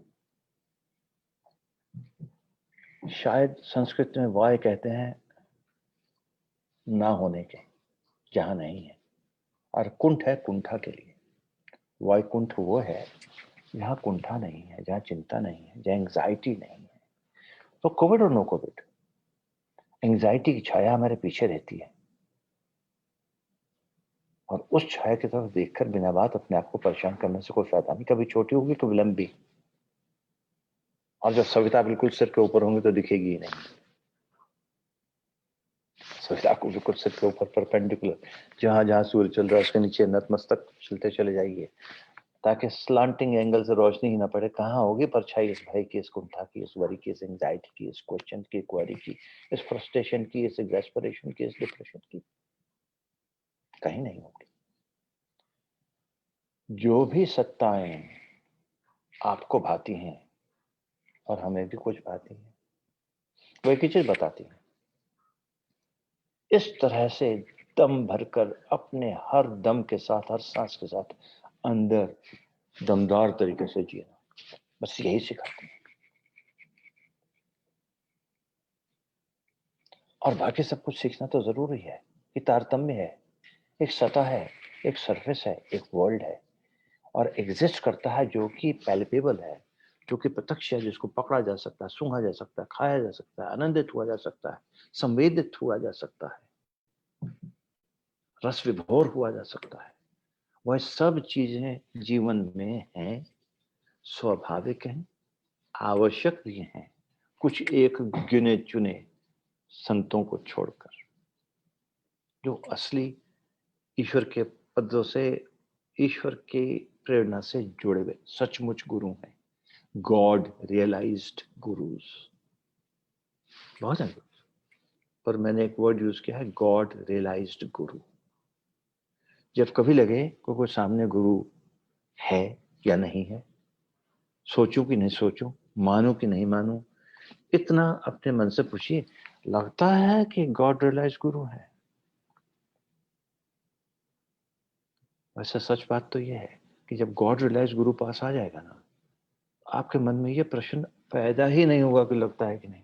शायद संस्कृत में वाय कहते हैं ना होने के, जहां नहीं है, और कुंठ है कुंठा के लिए। वैकुंठ वो है जहां कुंठा नहीं है, जहां चिंता नहीं है, जहां एंग्जाइटी नहीं है। तो कोविड और नो कोविड, एंग्जाइटी की छाया हमारे पीछे रहती है, और उस छाया की तरफ देखकर बिना बात अपने आप को परेशान करने से कोई फायदा नहीं। कभी छोटी होगी कभी लंबी, और जब सविता बिल्कुल सिर के ऊपर होंगी तो दिखेगी ही नहीं। सविता को बिल्कुल सिर के ऊपर परपेंडिकुलर, जहां जहां सूर्य चल रहा है उसके नीचे नतमस्तक चलते चले जाइए, ताकि स्लांटिंग एंगल से रोशनी ही ना पड़े। कहाँ होगी परछाई इस भय की, इस कुंठा की, इस वरी की, इस एंजाइटी की, इस क्वेश्चन की, क्वेरी की, इस फ्रस्ट्रेशन की, इस एग्जैस्परेशन की, इस डिप्रेशन की? कहीं नहीं होगी। जो भी सत्ताएं आपको भाती हैं, और हमें भी कुछ भाती हैं, वो एक ही चीज बताती है, इस तरह से दम भरकर अपने हर दम के साथ, हर सांस के साथ अंदर दमदार तरीके से जीना, बस यही सिखाते हैं। और बाकी सब कुछ सीखना तो जरूरी है कि तारतम्य है, एक सतह है, एक सरफेस है, एक वर्ल्ड है, और एग्जिस्ट करता है जो कि पैल्पेबल है, जो कि प्रत्यक्ष है, जिसको पकड़ा जा सकता है, सूंघा जा सकता है, खाया जा सकता है, आनंदित हुआ जा सकता है, संवेदित हुआ जा सकता है, रस विभोर हुआ जा सकता है। वह सब चीजें जीवन में हैं, स्वाभाविक हैं, आवश्यक भी हैं, कुछ एक गिने चुने संतों को छोड़कर, जो असली ईश्वर के पदों से, ईश्वर की प्रेरणा से जुड़े हुए सचमुच गुरु हैं, गॉड रियलाइज्ड गुरुज। बहुत है, पर मैंने एक वर्ड यूज किया है, गॉड रियलाइज्ड गुरु। जब कभी लगे कोई सामने गुरु है या नहीं है, सोचूं कि नहीं सोचूं, मानूं कि नहीं मानूं, इतना अपने मन से पूछिए, लगता है कि गॉड रियलाइज गुरु है? वैसे सच बात तो यह है कि जब गॉड रियलाइज गुरु पास आ जाएगा ना, आपके मन में यह प्रश्न पैदा ही नहीं होगा कि लगता है कि नहीं।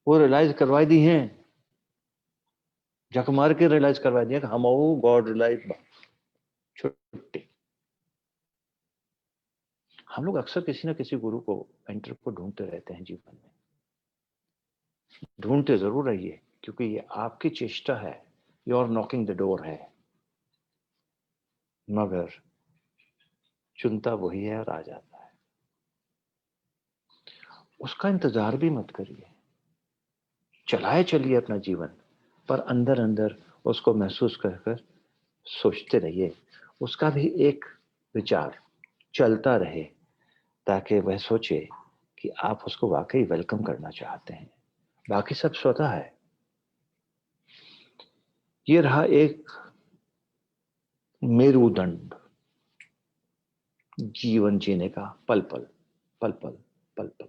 वो रियलाइज करवा दी हैं, जक मार के रियलाइज करवा दिया कि हम गॉड रियलाइज। छुट्टी। हम लोग अक्सर किसी ना किसी गुरु को, मेंटर को ढूंढते रहते हैं जीवन में। ढूंढते जरूर रहिए, क्योंकि ये आपकी चेष्टा है, योर नॉकिंग द डोर है, मगर चुनता वही है और आ जाता है। उसका इंतजार भी मत करिए, चलाए चलिए अपना जीवन, पर अंदर अंदर उसको महसूस कर कर सोचते रहिए, उसका भी एक विचार चलता रहे, ताकि वह सोचे कि आप उसको वाकई वेलकम करना चाहते हैं। बाकी सब स्वतः है। ये रहा एक मेरुदंड जीवन जीने का, पल पल पल पल पल पल।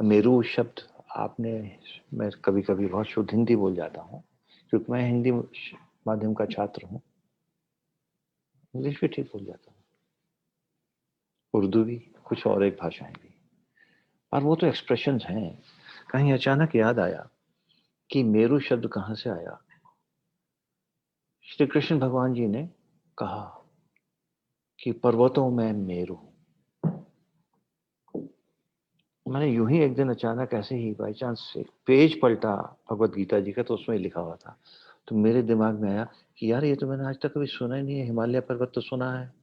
मेरू शब्द आपने, मैं कभी कभी बहुत शुद्ध हिंदी बोल जाता हूँ, क्योंकि मैं हिंदी माध्यम का छात्र हूँ, इंग्लिश भी ठीक बोल जाता हूँ, उर्दू भी, कुछ और एक भाषाएं भी, और वो तो एक्सप्रेशंस हैं। कहीं अचानक याद आया कि मेरू शब्द कहाँ से आया। श्री कृष्ण भगवान जी ने कहा कि पर्वतों में मेरू। मैंने यूं ही एक दिन अचानक ऐसे ही बाई चांस से पेज पलटा भगवत गीता जी का, तो उसमें लिखा हुआ था, तो मेरे दिमाग में आया कि यार ये तो मैंने आज तक कभी सुना ही नहीं है। हिमालय पर्वत तो सुना है,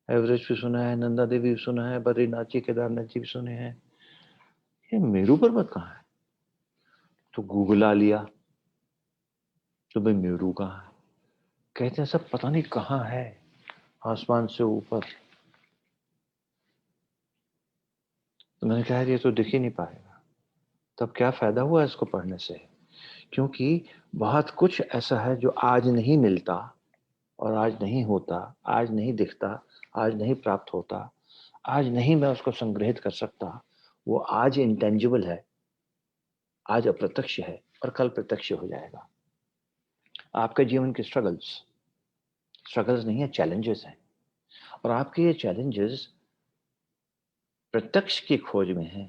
एवरेस्ट भी सुना है, नंदा देवी भी सुना है, बद्रीनाथ जी, केदारनाथ जी भी सुने हैं, ये मेरू पर्वत कहाँ है? तो गूगला लिया, तो भाई मेरू कहाँ है? कहते हैं सब पता नहीं कहाँ है, आसमान से ऊपर। तो मैंने कहा ये तो दिख ही नहीं पाएगा। तब क्या फायदा हुआ इसको पढ़ने से, क्योंकि बहुत कुछ ऐसा है जो आज नहीं मिलता, और आज नहीं होता, आज नहीं दिखता, आज नहीं प्राप्त होता, आज नहीं मैं उसको संग्रहित कर सकता। वो आज इंटेंजिबल है, आज अप्रत्यक्ष है, और कल प्रत्यक्ष हो जाएगा। आपके जीवन के स्ट्रगल्स नहीं है, चैलेंजेस हैं, और आपके ये चैलेंजेस प्रत्यक्ष की खोज में हैं,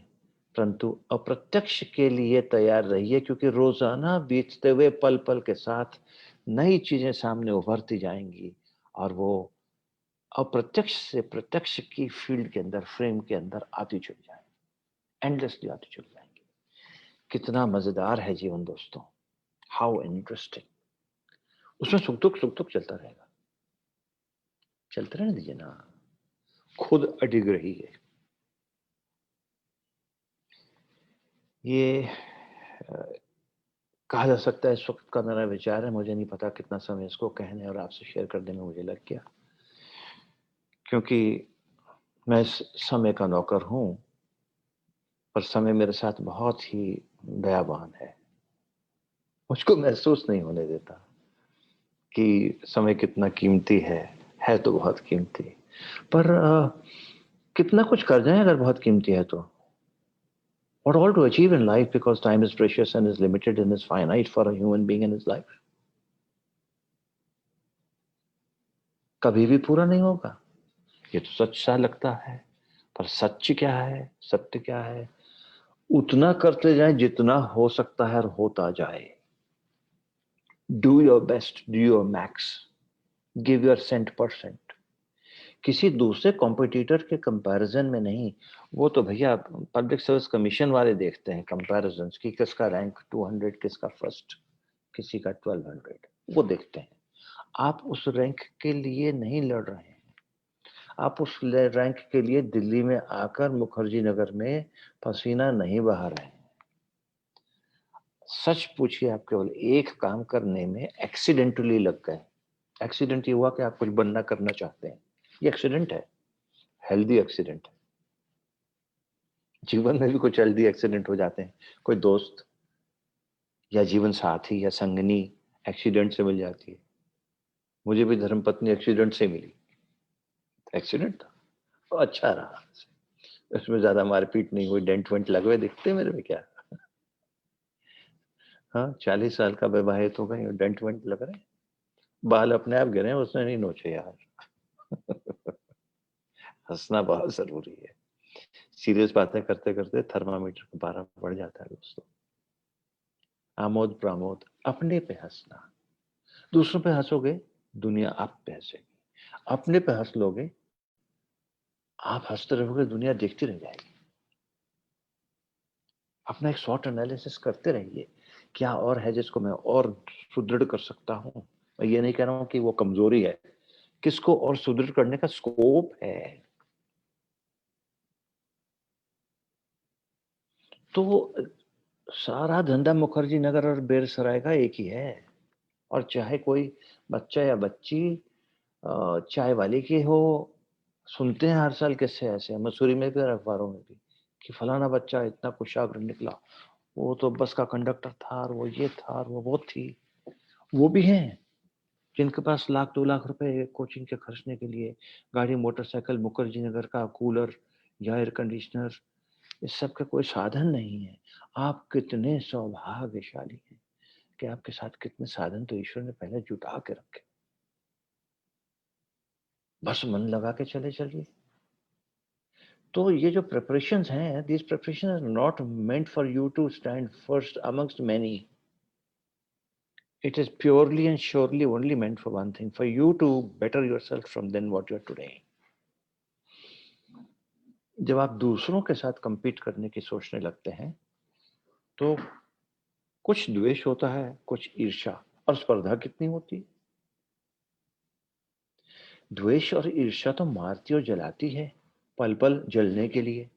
परंतु अप्रत्यक्ष के लिए तैयार रहिए, क्योंकि रोजाना बीतते हुए पल पल के साथ नई चीजें सामने उभरती जाएंगी, और वो अप्रत्यक्ष से प्रत्यक्ष की फील्ड के अंदर, फ्रेम के अंदर आती चली जाएंगी, एंडलेसली आती चली जाएंगी। कितना मजेदार है जीवन दोस्तों, हाउ इंटरेस्टिंग। उसमें सुख दुख चलता रहेगा, चलते रहने दीजिए ना, खुद अडिग रही है। ये कहा जा सकता है इस वक्त का मेरा विचार है। मुझे नहीं पता कितना समय इसको कहने और आपसे शेयर करने में मुझे लग गया, क्योंकि मैं इस समय का नौकर हूं, पर समय मेरे साथ बहुत ही दयावान है। मुझको महसूस नहीं होने देता कि समय कितना कीमती है तो बहुत कीमती। पर कितना कुछ कर जाए अगर बहुत कीमती है तो. What all to achieve in life, because time is precious and is limited and is finite for a human being in his life. कभी भी पूरा नहीं होगा. ये तो सच सा लगता है, पर सच क्या है, सत्य क्या है? उतना करते जाएं जितना हो सकता है और होता जाए. Do your best, do your max, give your 100%. किसी दूसरे कॉम्पिटिटर के कंपैरिजन में नहीं. वो तो भैया पब्लिक सर्विस कमीशन वाले देखते हैं कंपैरिजन की, किसका रैंक 200, किसका फर्स्ट, किसी का 1200, वो देखते हैं. आप उस रैंक के लिए नहीं लड़ रहे हैं. आप उस रैंक के लिए दिल्ली में आकर मुखर्जी नगर में पसीना नहीं बहा रहे हैं. सच पूछिए, आप केवल एक काम करने में एक्सीडेंटली लग गए. एक्सीडेंट ये हुआ कि आप कुछ बनना करना चाहते हैं, ये एक्सीडेंट है, हेल्दी एक्सीडेंट है. जीवन में भी कुछ हेल्दी एक्सीडेंट हो जाते हैं. कोई दोस्त या जीवन साथी या संगनी एक्सीडेंट से मिल जाती है. मुझे भी धर्मपत्नी एक्सीडेंट से मिली. एक्सीडेंट था तो अच्छा रहा, उसमें ज्यादा मारपीट नहीं हुई. डेंट वेंट लगे हुए दिखते मेरे में क्या. हाँ, 40 साल का विवाहित हो गए और डेंट वेंट लग रहे हैं. बाल अपने आप गिरे, उसने नहीं नोचे यार. हंसना बहुत जरूरी है. सीरियस बातें करते करते थर्मामीटर का पारा बढ़ जाता है दोस्तों. आमोद प्रमोद, अपने पे हंसना. दूसरों पे हंसोगे, दुनिया आप पे हंसेगी. अपने पे हंस लोगे, आप हंसते रहोगे, दुनिया देखती रह जाएगी. अपना एक शॉर्ट एनालिसिस करते रहिए, क्या और है जिसको मैं और सुदृढ़ कर सकता हूँ. मैं ये नहीं कह रहा हूँ कि वो कमजोरी है, किसको और सुदृढ़ करने का स्कोप है. तो सारा धंधा मुखर्जी नगर और बेरसराय का एक ही है. और चाहे कोई बच्चा या बच्ची चाय वाले की हो, सुनते हैं हर साल किस्से ऐसे. मसूरी में भी और अखबारों में भी कि फलाना बच्चा इतना कुशाग्र निकला, वो तो बस का कंडक्टर था, और वो ये था, और वो थी. वो भी हैं जिनके पास लाख 2 लाख रुपए कोचिंग के खर्चने के लिए गाड़ी, मोटरसाइकिल, मुखर्जी नगर का कूलर या एयर कंडीशनर, इस सब का कोई साधन नहीं है. आप कितने सौभाग्यशाली हैं कि आपके साथ कितने साधन तो ईश्वर ने पहले जुटा के रखे. बस मन लगा के चले चलिए. तो ये जो प्रिपरेशंस हैं, these preparations are not meant for you to stand first amongst many. It is purely and surely only meant for one thing, for you to better yourself from than what you are today. जब आप दूसरों के साथ compete करने की सोचने लगते हैं तो कुछ द्वेष होता है, कुछ ईर्ष्या, और स्पर्धा कितनी होती है. द्वेष और ईर्ष्या तो मारती और जलाती है, पल पल जलने के लिए,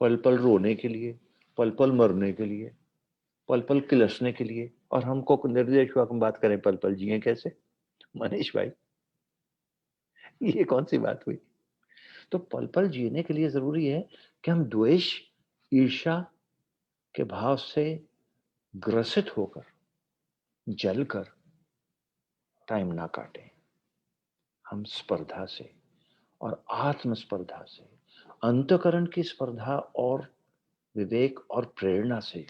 पल पल रोने के लिए, पल पल मरने के लिए, पल पल किलसने के लिए. और हमको निर्देश हुआ हम बात करें पल पल जिए कैसे. मनीष भाई, ये कौन सी बात हुई. तो पल पल जीने के लिए जरूरी है कि हम द्वेष, ईर्ष्या के भाव से ग्रसित होकर, जलकर टाइम ना काटें. हम स्पर्धा से और आत्मस्पर्धा से, अंतःकरण की स्पर्धा और विवेक और प्रेरणा से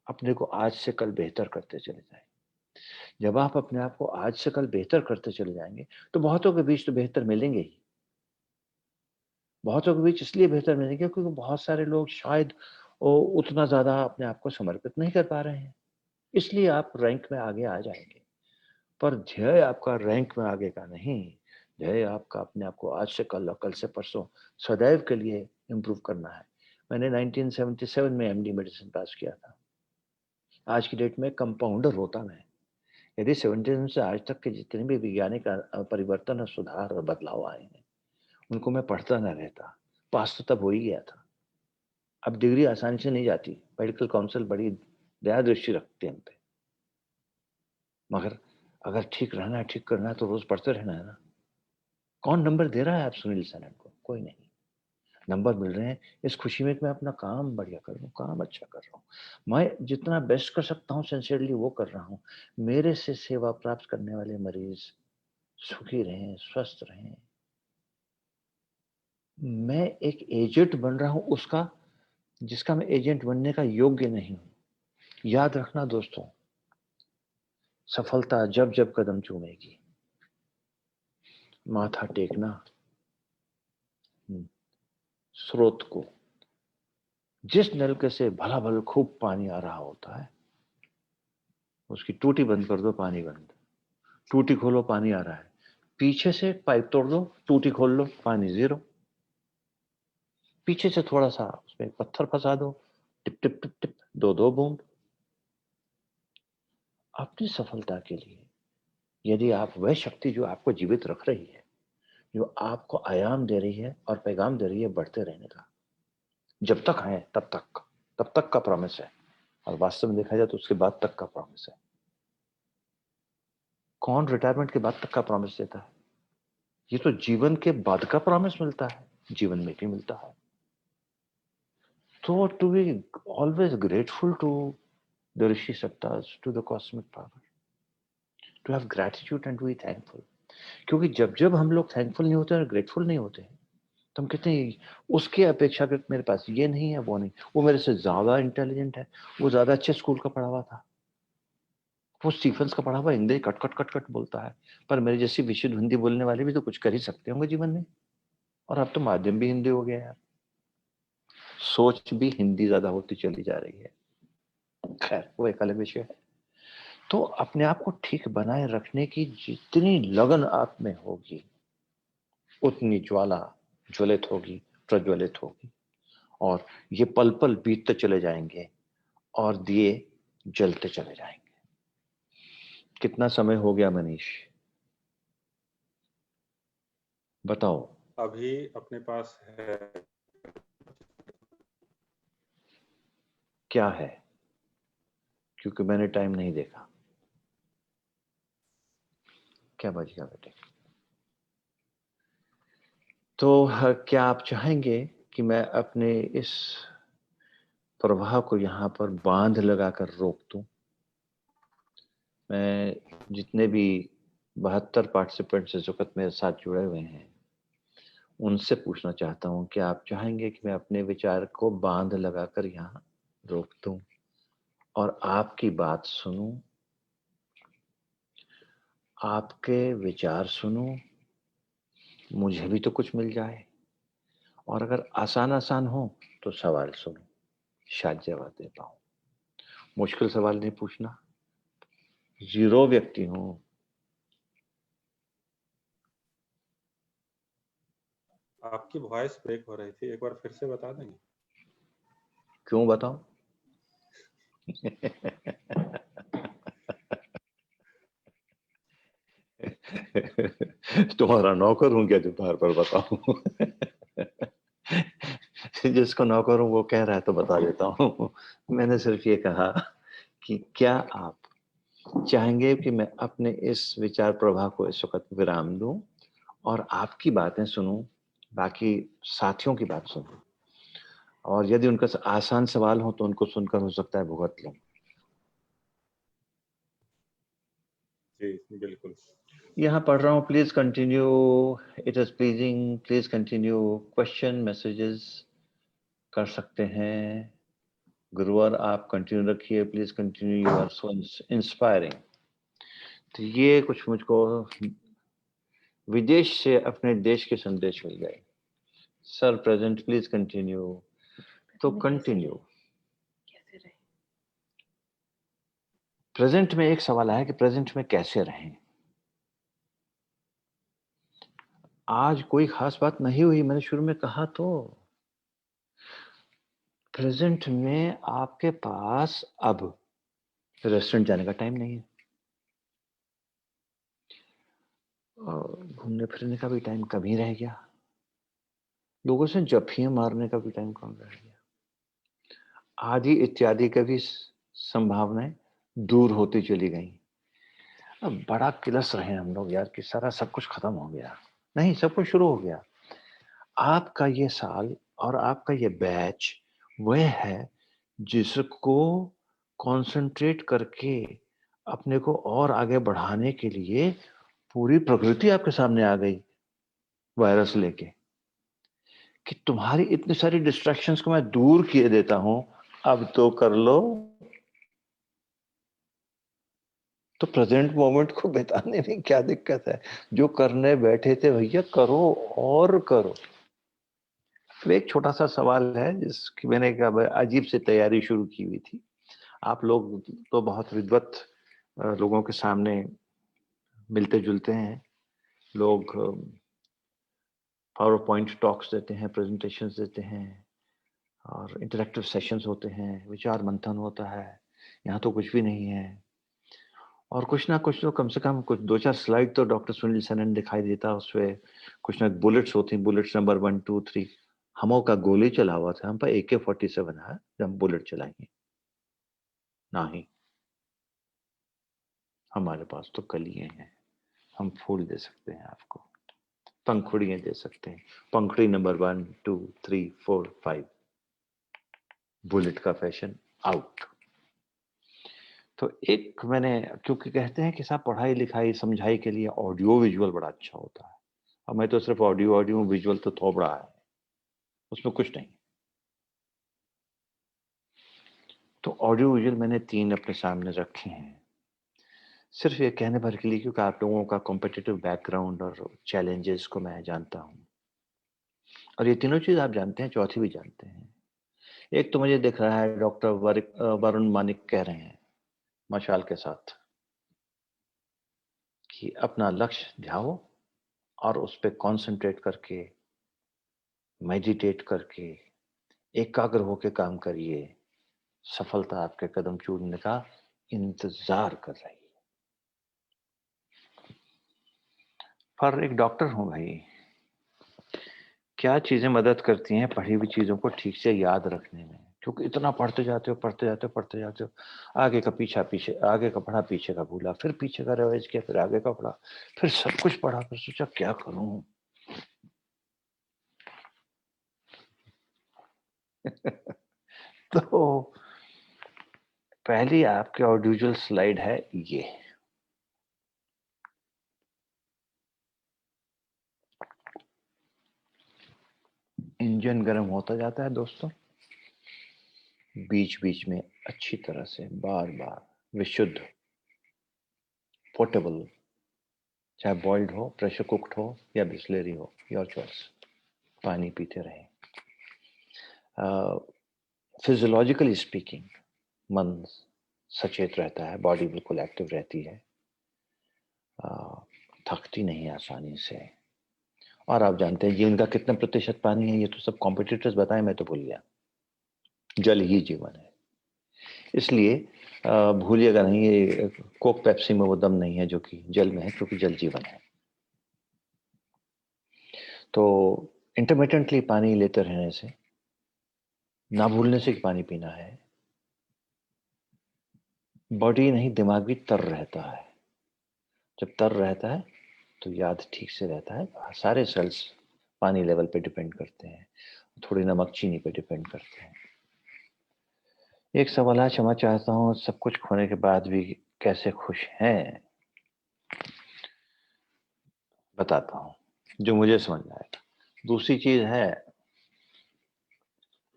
अपने को आज से कल बेहतर करते चले जाएं. जब आप अपने आप को आज से कल बेहतर करते चले जाएंगे तो बहुतों के बीच तो बेहतर मिलेंगे ही. बहुतों के बीच इसलिए बेहतर मिलेंगे क्योंकि बहुत सारे लोग शायद उतना ज्यादा अपने आप को समर्पित नहीं कर पा रहे हैं, इसलिए आप रैंक में आगे आ जाएंगे. पर ध्येय आपका रैंक में आगे का नहीं, ध्येय आपका अपने आप को आज से कल और कल से परसों सदैव के लिए इम्प्रूव करना है. मैंने 1977 में एमडी मेडिसिन पास किया था. आज की डेट में कंपाउंडर होता मैं. यदि 77 से आज तक के जितने भी वैज्ञानिक परिवर्तन और सुधार और बदलाव आए हैं उनको मैं पढ़ता न रहता, पास तो तब हो ही गया था. अब डिग्री आसानी से नहीं जाती, मेडिकल काउंसिल बड़ी दया दृष्टि रखते हैं हम पे. मगर अगर ठीक रहना है, ठीक करना है तो रोज पढ़ते रहना है ना. कौन नंबर दे रहा है आप सुनील सेनन को? कोई नहीं. नंबर मिल रहे हैं इस खुशी में कि मैं अपना काम बढ़िया कर रहा हूँ, काम अच्छा कर रहा हूँ, मैं जितना बेस्ट कर सकता हूँ सिंसियरली वो कर रहा हूँ. मेरे से सेवा प्राप्त करने वाले मरीज सुखी रहें, स्वस्थ रहें. मैं एक एजेंट बन रहा हूं उसका, जिसका मैं एजेंट बनने का योग्य नहीं हूं। याद रखना दोस्तों, सफलता जब जब कदम चूमेगी, माथा टेकना स्रोत को। जिस नलके से भला भल खूब पानी आ रहा होता है, उसकी टूटी बंद कर दो, पानी बंद। टूटी खोलो, पानी आ रहा है। पीछे से पाइप तोड़ दो, टूटी खोल लो, पानी जीरो। पीछे से थोड़ा सा उसमें पत्थर फंसा दो, टिप टिप टिप टिप, दो दो बूंद। अपनी सफलता के लिए यदि आप वह शक्ति जो आपको जीवित रख रही है, जो आपको आयाम दे रही है और पैगाम दे रही है बढ़ते रहने का, जब तक है तब तक का प्रॉमिस है। और वास्तव में देखा जाए तो उसके बाद तक का प्रॉमिस है। कौन रिटायरमेंट के बाद तक का प्रॉमिस देता है? ये तो जीवन के बाद का प्रॉमिस मिलता है, जीवन में भी मिलता है। तो to be always grateful to the ऋषि सत्तास, to the cosmic power, to have gratitude and to be thankful. क्योंकि जब जब हम लोग थैंकफुल नहीं होते और ग्रेटफुल नहीं होते हैं, तो हम कहते हैं उसके अपेक्षाकृत मेरे पास ये नहीं है, वो नहीं, वो मेरे से ज्यादा इंटेलिजेंट है, वो ज्यादा अच्छे स्कूल का पढ़ा हुआ था, वो स्टीफेंस का पढ़ा हुआ English cut cut cut cut बोलता है। पर मेरे जैसी विशुद्ध हिंदी बोलने वाले भी तो कुछ कर ही सकते होंगे जीवन में। और अब तो माध्यम भी हिंदी हो गया यार, सोच भी हिंदी ज्यादा होती चली जा रही है। खैर वो एक अलग विषय है। तो अपने आप को ठीक बनाए रखने की जितनी लगन आप में होगी, उतनी ज्वाला ज्वलित होगी, प्रज्वलित होगी। और ये पल पल बीतते चले जाएंगे और दिए जलते चले जाएंगे। कितना समय हो गया मनीष, बताओ? अभी अपने पास है क्या है? क्योंकि मैंने टाइम नहीं देखा। क्या बज गया बेटे? तो क्या आप चाहेंगे कि मैं अपने इस प्रवाह को यहाँ पर बांध लगाकर रोक दूं? मैं जितने भी 72 पार्टिसिपेंट्स इस वक्त मेरे साथ जुड़े हुए हैं, उनसे पूछना चाहता हूँ कि आप चाहेंगे कि मैं अपने विचार को बांध लगाकर यहाँ रोक दूं और आपकी बात सुनूं, आपके विचार सुनूं, मुझे भी तो कुछ मिल जाए। और अगर आसान आसान हो तो सवाल सुनो, शायद जवाब दे पाऊं। मुश्किल सवाल नहीं पूछना, जीरो व्यक्ति हूं। आपकी वॉइस ब्रेक हो रही थी, एक बार फिर से बता देंगे? क्यों बताऊं? तुम्हारा नौकर हूं क्या जो बार बार बताऊं? जिसको नौकर हूं वो कह रहा है तो बता देता हूं। मैंने सिर्फ ये कहा कि क्या आप चाहेंगे कि मैं अपने इस विचार प्रवाह को इस वक्त विराम दूं और आपकी बातें सुनूं, बाकी साथियों की बात सुनूं, और यदि उनका आसान सवाल हो तो उनको सुनकर हो सकता है भुगत लूं। जी बिल्कुल। यहाँ पढ़ रहा हूँ, please continue, it is pleasing, please continue. Question messages कर सकते हैं। गुरुवार आप कंटिन्यू रखिए, please continue, you are so inspiring. तो ये कुछ मुझको विदेश से अपने देश के संदेश मिल गए। Sir present, please continue. तो कंटिन्यू। प्रेजेंट में एक सवाल आया कि प्रेजेंट में कैसे रहें। आज कोई खास बात नहीं हुई, मैंने शुरू में कहा तो। प्रेजेंट में आपके पास अब रेस्टोरेंट जाने का टाइम नहीं है, और घूमने फिरने का भी टाइम कम ही रह गया, लोगों से जफ्फियां मारने का भी टाइम कम रह गया, आदि इत्यादि का भी संभावनाएं दूर होती चली गई। अब बड़ा किलस रहे हम लोग यार कि सारा सब कुछ खत्म हो गया। नहीं, सब कुछ शुरू हो गया। आपका ये साल और आपका ये बैच वह है जिसको कंसंट्रेट करके अपने को और आगे बढ़ाने के लिए पूरी प्रकृति आपके सामने आ गई वायरस लेके। कि तुम्हारी इतनी सारी डिस्ट्रैक्शंस को मैं दूर किए देता हूं, अब तो कर लो। तो प्रेजेंट मोमेंट को बिताने में क्या दिक्कत है? जो करने बैठे थे भैया करो और करो। तो एक छोटा सा सवाल है जिसकी मैंने अजीब से तैयारी शुरू की हुई थी। आप लोग तो बहुत विद्वत लोगों के सामने मिलते जुलते हैं। लोग पावर पॉइंट टॉक्स देते हैं, प्रेजेंटेशंस देते हैं और इंटरेक्टिव सेशंस होते हैं, विचार मंथन होता है। यहाँ तो कुछ भी नहीं है। और कुछ ना कुछ तो कम से कम कुछ 2-4 स्लाइड तो डॉक्टर सुनील सनन दिखाई देता, उसपे कुछ ना बुलेट्स होती, बुलेट्स नंबर 1 2 3। हमों का गोली चला हुआ था, हम पर AK-47 है, जब हम बुलेट चलाएंगे नहीं, हमारे पास तो कलियां हैं, हम फूल दे सकते हैं आपको, पंखुड़ियां दे सकते हैं। पंखुड़ी नंबर 1 2 3 4 5, बुलेट का फैशन आउट। तो एक मैंने, क्योंकि कहते हैं कि साहब पढ़ाई लिखाई समझाई के लिए ऑडियो विजुअल बड़ा अच्छा होता है। अब मैं तो सिर्फ ऑडियो ऑडियो विजुअल तो थोपड़ा है, उसमें कुछ नहीं। तो ऑडियो विजुअल मैंने 3 अपने सामने रखे हैं, सिर्फ ये कहने भर के लिए, क्योंकि आप लोगों का कॉम्पिटिटिव बैकग्राउंड और चैलेंजेस को मैं जानता हूँ। और ये तीनों चीज आप जानते हैं, चौथी भी जानते हैं। एक तो मुझे दिख रहा है डॉक्टर वरुण मानिक कह रहे हैं मशाल के साथ कि अपना लक्ष्य ध्याओ और उस पर कॉन्सेंट्रेट करके, मेडिटेट करके, एकाग्र होकर काम करिए। सफलता आपके कदम चूमने का इंतजार कर रही है। पर एक डॉक्टर हूं भाई, क्या चीजें मदद करती हैं पढ़ी हुई चीजों को ठीक से याद रखने में? क्योंकि इतना पढ़ते जाते हो, आगे का पीछे, आगे का पढ़ा पीछे का भूला, फिर पीछे का रिवाइज किया, फिर आगे का पढ़ा, फिर सब कुछ पढ़ा, फिर सोचा क्या करूं। तो पहली आपके ऑडियो स्लाइड है ये। इंजन गर्म होता जाता है दोस्तों, बीच बीच में अच्छी तरह से बार बार विशुद्ध पोर्टेबल, चाहे बॉइल्ड हो, प्रेशर कुक्ड हो या बिस्लेरी हो, योर चॉइस, पानी पीते रहें। फिजियोलॉजिकली स्पीकिंग मन सचेत रहता है, बॉडी बिल्कुल एक्टिव रहती है, थकती नहीं आसानी से। और आप जानते हैं जीवन का कितना प्रतिशत पानी है, ये तो सब कॉम्पिटिटर्स बताएं, मैं तो भूल गया। जल ही जीवन है, इसलिए भूलिएगा नहीं, ये कोक पेप्सी में वो दम नहीं है जो कि जल में है, क्योंकि जल जीवन है। तो इंटरमिटेंटली पानी लेते रहने से, ना भूलने से कि पानी पीना है, बॉडी नहीं दिमाग भी तर रहता है। जब तर रहता है तो याद ठीक से रहता है। सारे सेल्स पानी लेवल पे डिपेंड करते हैं, थोड़ी नमक चीनी पे डिपेंड करते हैं। एक सवाल है, क्षमा चाहता हूँ, सब कुछ खोने के बाद भी कैसे खुश हैं? बताता हूँ जो मुझे समझ में आएगा। दूसरी चीज है,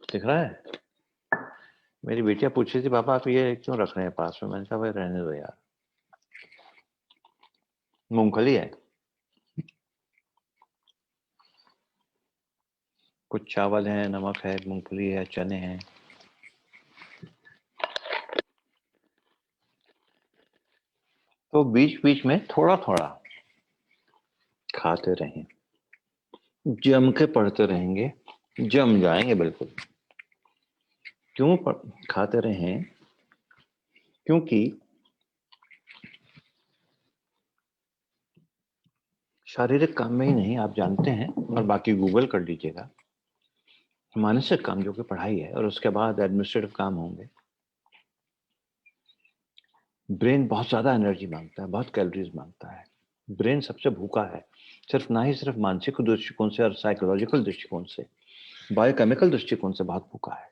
दिख रहा है, मेरी बेटियां पूछ रही थी पापा आप ये क्यों रख रहे हैं पास में? मैंने कहा भाई रहने दो यार, मूंगफली है, कुछ चावल है, नमक है, मूंगफली है, चने हैं। तो बीच बीच में थोड़ा थोड़ा खाते रहें, जम के पढ़ते रहेंगे, जम जाएंगे बिल्कुल। क्यों खाते रहें? क्योंकि शारीरिक काम में ही नहीं, आप जानते हैं, और बाकी गूगल कर लीजिएगा, मानसिक काम जो कि पढ़ाई है और उसके बाद एडमिनिस्ट्रेटिव काम होंगे, ब्रेन बहुत ज्यादा एनर्जी मांगता है, बहुत कैलोरीज मांगता है। ब्रेन सबसे भूखा है, सिर्फ ना ही सिर्फ मानसिक दृष्टिकोण से और साइकोलॉजिकल दृष्टिकोण से, बायोकेमिकल दृष्टिकोण से बहुत भूखा है।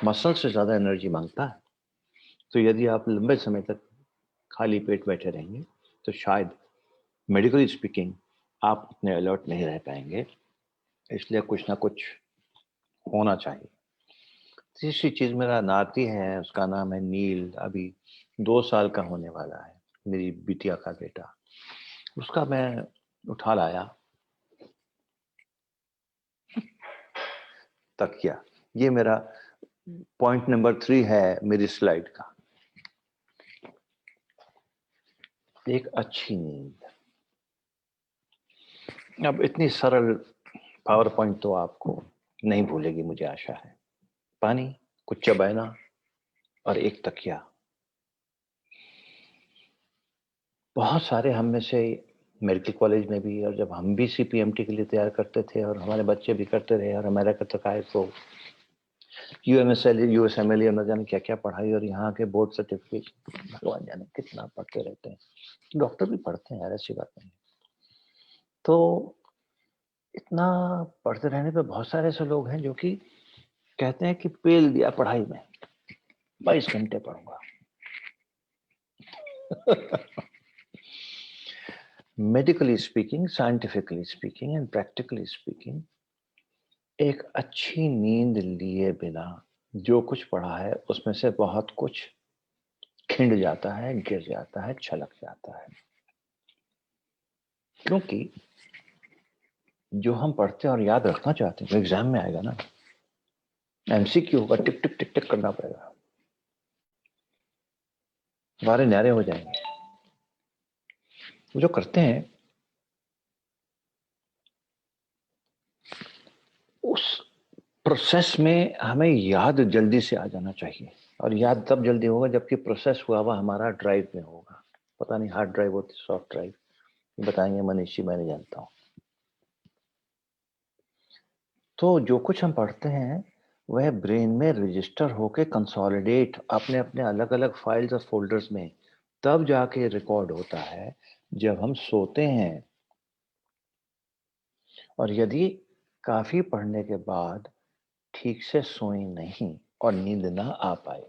मसल से ज्यादा एनर्जी मांगता है। तो यदि आप लंबे समय तक खाली पेट बैठे रहेंगे तो शायद मेडिकली स्पीकिंग आप उतने अलर्ट नहीं रह पाएंगे। इसलिए कुछ ना कुछ होना चाहिए। तीसरी चीज, मेरा नाती है, उसका नाम है नील, अभी 2 साल का होने वाला है, मेरी बिटिया का बेटा। उसका मैं उठा लाया तकिया। ये मेरा पॉइंट नंबर 3 है मेरी स्लाइड का। एक अच्छी नींद। अब इतनी सरल पावर पॉइंट तो आपको नहीं भूलेगी, मुझे आशा है। पानी, कुछ चबाना और एक तकिया। बहुत सारे हम में से मेडिकल कॉलेज में भी, और जब हम भी CPMT के लिए तैयार करते थे और हमारे बच्चे भी करते रहे, और अमेरिका तक आए तो UMSL, USMLE और न जाने क्या क्या पढ़ाई, और यहाँ के बोर्ड सर्टिफिकेट, भगवान जाने कितना पढ़ते रहते हैं। डॉक्टर भी पढ़ते हैं यार, ऐसी बात नहीं। तो इतना पढ़ते रहने पे बहुत सारे ऐसे लोग हैं जो कि कहते हैं कि पेल दिया पढ़ाई में, 22 घंटे पढ़ूंगा। Medically speaking, scientifically speaking and practically speaking, एक अच्छी नींद लिए बिना जो कुछ पढ़ा है उसमें से बहुत कुछ खिंड जाता है, गिर जाता है, छलक जाता है। क्योंकि जो हम पढ़ते हैं और याद रखना चाहते हैं वो एग्जाम में आएगा ना, MCQ होगा, टिक टिक टिक टिक करना पड़ेगा, वारे न्यारे हो जाएंगे। जो करते हैं उस प्रोसेस में हमें याद जल्दी से आ जाना चाहिए, और याद तब जल्दी होगा जबकि प्रोसेस हुआ हुआ हमारा ड्राइव में होगा। पता नहीं हार्ड ड्राइव होती, सॉफ्ट ड्राइव, बताएंगे मनीषी, मैं नहीं जानता हूँ। तो जो कुछ हम पढ़ते हैं वह ब्रेन में रजिस्टर होके कंसोलिडेट अपने अपने अलग अलग फाइल्स और फोल्डर्स में तब जाके रिकॉर्ड होता है जब हम सोते हैं। और यदि काफी पढ़ने के बाद ठीक से सोए नहीं और नींद ना आ पाए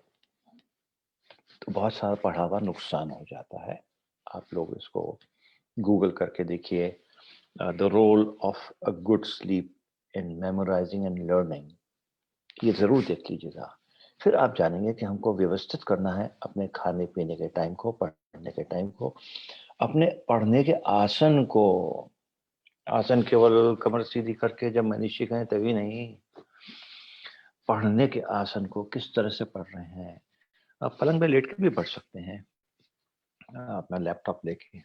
तो बहुत सारा पढ़ा हुआ नुकसान हो जाता है। आप लोग इसको गूगल करके देखिए, the role of a good sleep in memorising and learning, ये जरूर देख लीजिएगा। फिर आप जानेंगे कि हमको व्यवस्थित करना है अपने खाने पीने के टाइम को, पढ़ने के टाइम को, अपने पढ़ने के आसन को। आसन केवल कमर सीधी करके जब मनीषी कहें तभी नहीं, पढ़ने के आसन को किस तरह से पढ़ रहे हैं। आप पलंग में लेट के भी पढ़ सकते हैं, अपना लैपटॉप लेके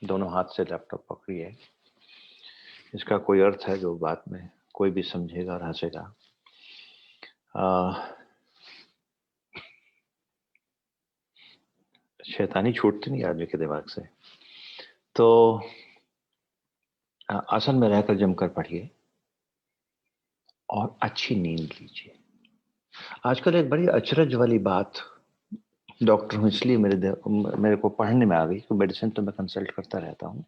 दोनों हाथ से लैपटॉप पकड़िए। इसका कोई अर्थ है जो बाद में कोई भी समझेगा और हंसेगा। शैतानी छूटती नहीं आदमी के दिमाग से। तो आसन में रहकर जमकर पढ़िए और अच्छी नींद लीजिए। आजकल एक बड़ी अचरज वाली बात, डॉक्टर हूँ इसलिए मेरे को पढ़ने में आ गई, तो मेडिसिन तो मैं कंसल्ट करता रहता हूँ,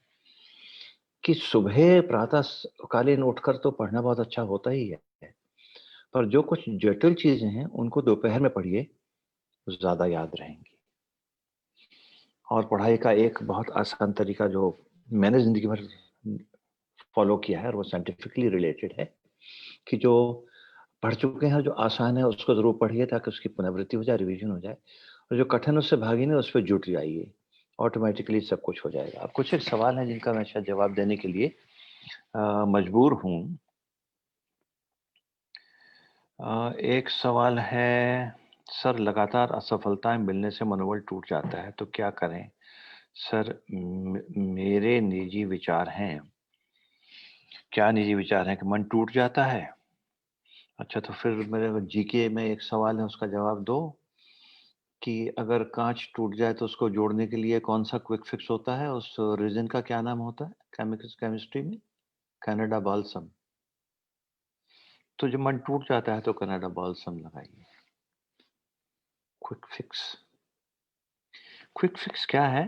कि सुबह प्रातः कालीन उठकर तो पढ़ना बहुत अच्छा होता ही है, पर जो कुछ जटिल चीजें हैं उनको दोपहर में पढ़िए, ज्यादा याद रहेंगी। और पढ़ाई का एक बहुत आसान तरीका जो मैंने जिंदगी भर फॉलो किया है और वो साइंटिफिकली रिलेटेड है, कि जो पढ़ चुके हैं जो आसान है उसको जरूर पढ़िए ताकि उसकी पुनरावृत्ति हो जाए, रिवीजन हो जाए, और जो कठिन उससे भागी नहीं उस पर जुट जाइए, ऑटोमेटिकली सब कुछ हो जाएगा। अब कुछ एक सवाल है जिनका मैं शायद जवाब देने के लिए मजबूर हूँ। एक सवाल है, सर लगातार असफलताएं मिलने से मनोबल टूट जाता है तो क्या करें? सर मेरे निजी विचार हैं। क्या निजी विचार हैं? कि मन टूट जाता है। अच्छा, तो फिर मेरे GK में एक सवाल है, उसका जवाब दो कि अगर कांच टूट जाए तो उसको जोड़ने के लिए कौन सा क्विक फिक्स होता है, उस रीजन का क्या नाम होता है केमिस्ट्री में? Canada balsam. तो जब मन टूट जाता है तो कनाडा बाल्सम लगाइए। Quick fix. क्विक फिक्स क्या है?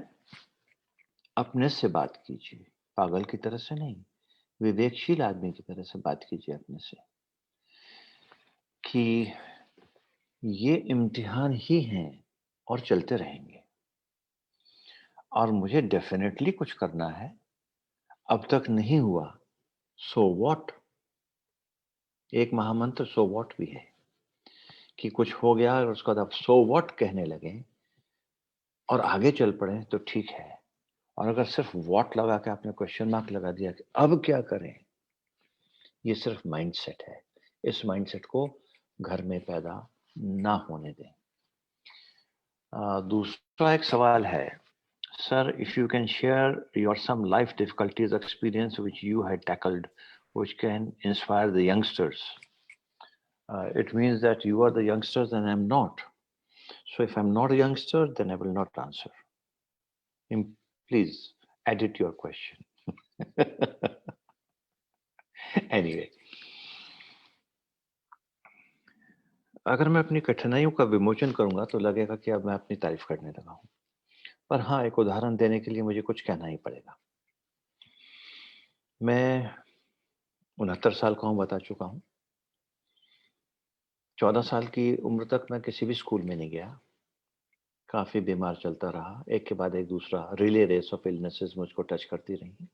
अपने से बात कीजिए, पागल की तरह से नहीं, विवेकशील आदमी की तरह से बात कीजिए अपने से, कि ये इम्तिहान ही हैं और चलते रहेंगे, और मुझे डेफिनेटली कुछ करना है, अब तक नहीं हुआ, सो व्हाट? एक महामंत्र सो व्हाट भी है कि कुछ हो गया और उसके बाद आप सो व्हाट कहने लगे और आगे चल पड़े तो ठीक है, और अगर सिर्फ व्हाट लगा के आपने क्वेश्चन मार्क लगा दिया कि अब क्या करें, ये सिर्फ माइंडसेट है। इस माइंडसेट को घर में पैदा ना होने दें। दूसरा एक सवाल है, sir, if you can share your some life difficulties experience which you had tackled which can inspire the youngsters. It means that you are the youngsters and I'm not. So if I'm not a youngster, then I will not answer. Please edit your question. Anyway, अगर मैं अपनी कठिनाइयों का विमोचन करूंगा तो लगेगा कि अब मैं अपनी तारीफ करने लगा हूं, पर हाँ, एक उदाहरण देने के लिए मुझे कुछ कहना ही पड़ेगा। मैं 69 साल का हूं, बता चुका हूं। 14 साल की उम्र तक मैं किसी भी स्कूल में नहीं गया, काफी बीमार चलता रहा, एक के बाद एक दूसरा रिले रेस ऑफ इलनेसेस मुझको टच करती रही।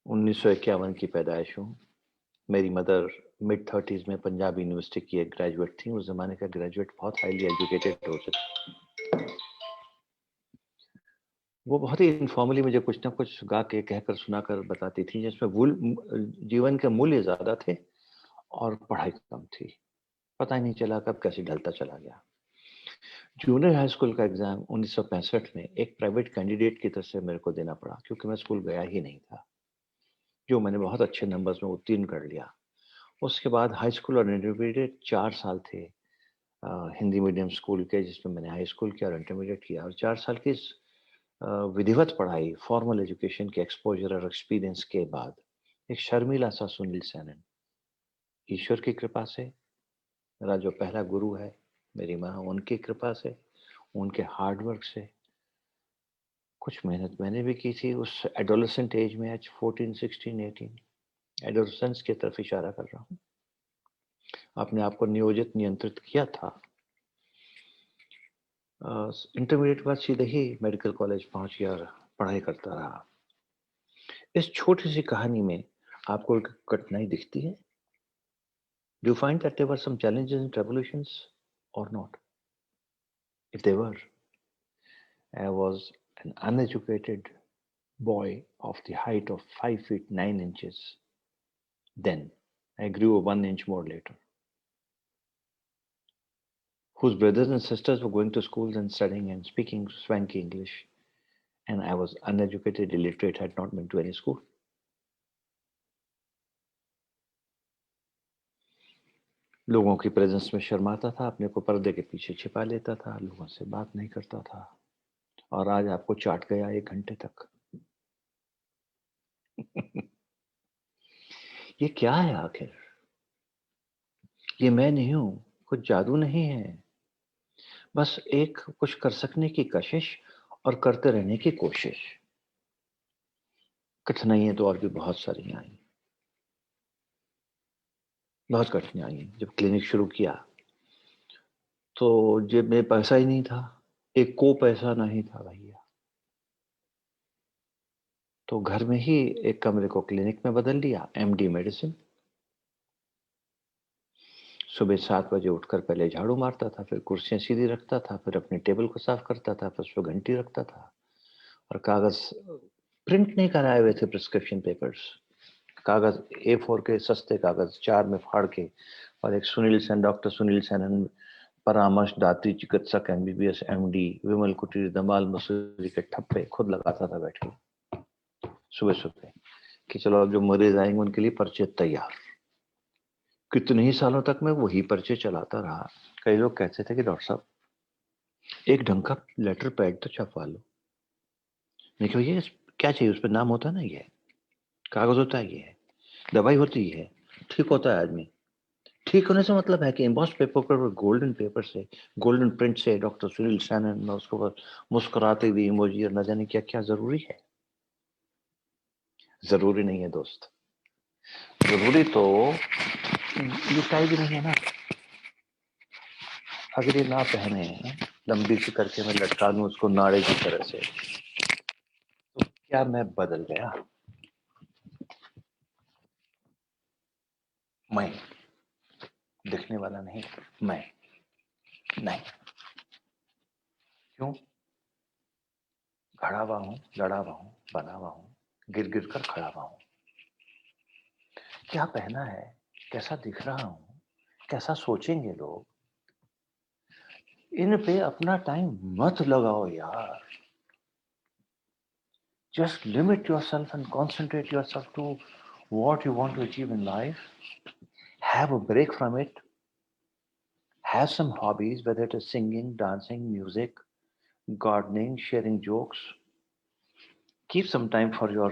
1951 की पैदाइश हूँ। मेरी मदर मिड 30s में पंजाब यूनिवर्सिटी की एक ग्रेजुएट थी। उस जमाने का ग्रेजुएट बहुत हाईली एजुकेटेड होते थे। वो बहुत ही इनफॉर्मली मुझे कुछ ना कुछ गा के कहकर सुनाकर बताती थी, जिसमें जीवन के मूल्य ज्यादा थे और पढ़ाई कम थी। पता ही नहीं चला कब कैसे ढलता चला गया। जूनियर हाई स्कूल का एग्जाम 1965 में एक प्राइवेट कैंडिडेट की तरफ से मेरे को देना पड़ा, क्योंकि मैं स्कूल गया ही नहीं था, जो मैंने बहुत अच्छे नंबर्स में उत्तीर्ण कर लिया। उसके बाद हाई स्कूल और इंटरमीडिएट 4 साल थे हिंदी मीडियम स्कूल के, जिसमें मैंने हाई स्कूल किया और इंटरमीडिएट किया। और 4 साल की विधिवत पढ़ाई, फॉर्मल एजुकेशन के एक्सपोजर और एक्सपीरियंस के बाद एक शर्मिला सा सुनील सेनन, ईश्वर की कृपा से, मेरा जो पहला गुरु है मेरी माँ, उनकी कृपा से, उनके हार्डवर्क से, कुछ मेहनत मैंने भी की थी उस एडोलेसेंट एज में, आज 14, 16, 18 एडोलेसेंस की तरफ इशारा कर रहा हूँ। अपने आप को नियोजित नियंत्रित किया था। इंटरमीडिएट बाद सीधे ही मेडिकल कॉलेज पहुंच गया और पढ़ाई करता रहा। इस छोटी सी कहानी में आपको एक कठिनाई दिखती है? Do you find that there were some challenges and tribulations or not? If they were, I was an uneducated boy of the height of 5 feet 9 inches. Then I grew 1 inch more later. Whose brothers and sisters were going to schools and studying and speaking swanky English, and I was uneducated, illiterate, had not been to any school. लोगों की presence में शर्माता था, अपने को पर्दे के पीछे छिपा लेता था, लोगों से बात नहीं करता था, और आज आपको चाट गया 1 घंटे तक। ये क्या है आखिर? ये मैं नहीं हूं, कुछ जादू नहीं है, बस एक कुछ कर सकने की कशिश और करते रहने की कोशिश। कठिनाइयां तो और भी बहुत सारी आई, बहुत कठिनाई आई। जब क्लिनिक शुरू किया तो जेब में पैसा ही नहीं था, एक को पैसा नहीं था भैया। तो घर में ही एक कमरे को क्लिनिक में बदल लिया, एमडी मेडिसिन। सुबह 7 बजे उठकर पहले झाड़ू मारता था, फिर कुर्सियां सीधी रखता था, फिर अपने टेबल को साफ करता था, फिर उस पर घंटी रखता था, और कागज प्रिंट नहीं कराए हुए थे, प्रिस्क्रिप्शन पेपर्स, कागज A4 के सस्ते कागज 4 में फाड़ के, और एक सुनील सेन, डॉक्टर सुनील सेनन, परामर्श दात्री चिकित्सक MBBS MD, विमल कुटीर धमाल मसूरी के ठप्पे खुद लगाता था बैठ के सुबह सुबह, कि चलो अब जो मरीज आएंगे उनके लिए पर्चे तैयार। कितने ही सालों तक मैं वही पर्चे चलाता रहा। कई लोग कहते थे कि डॉक्टर साहब एक ढंग का लेटर पैड तो छपवा लो। मैं कहा ये क्या चाहिए, उस पर नाम होता है ना, ये कागज होता है, ये दवाई होती है, ठीक होता है आदमी। ठीक होने से मतलब है कि एम्बॉस पेपर पर गोल्डन पेपर से, गोल्डन प्रिंट से डॉक्टर सुनील सेनन, और उसके बाद मुस्कुराते हुए इमोजी और न जाने क्या क्या जरूरी है। जरूरी नहीं है दोस्त, जरूरी तो ये टाई भी नहीं है ना। अगर ये ना पहने लंबी सी करके मैं लटका दूं उसको नाड़े की तरह से, तो क्या मैं बदल गया? मैं, दिखने वाला नहीं, मैं नहीं। क्यों? खड़ा हुआ हूं, लड़ा हुआ हूं, बना हुआ हूं, गिर गिर कर खड़ा हुआ हूं। क्या पहना है, कैसा दिख रहा हूं, कैसा सोचेंगे लोग, इन पे अपना टाइम मत लगाओ यार। Just limit yourself and concentrate yourself to what you want to achieve in life. Have a break from it. Have some hobbies, whether it is singing, dancing, music, gardening, sharing jokes. Keep some time for your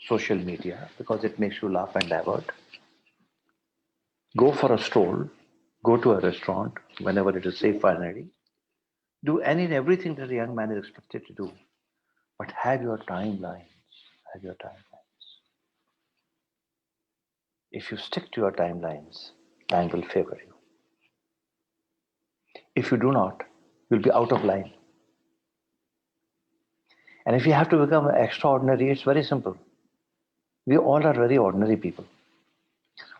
social media because it makes you laugh and divert. Go for a stroll. Go to a restaurant whenever it is safe finally. Do any and everything that a young man is expected to do. But have your timelines. Have your timelines. If you stick to your timelines, time will favor you. If you do not, you'll be out of line. And if you have to become extraordinary, it's very simple. We all are very ordinary people.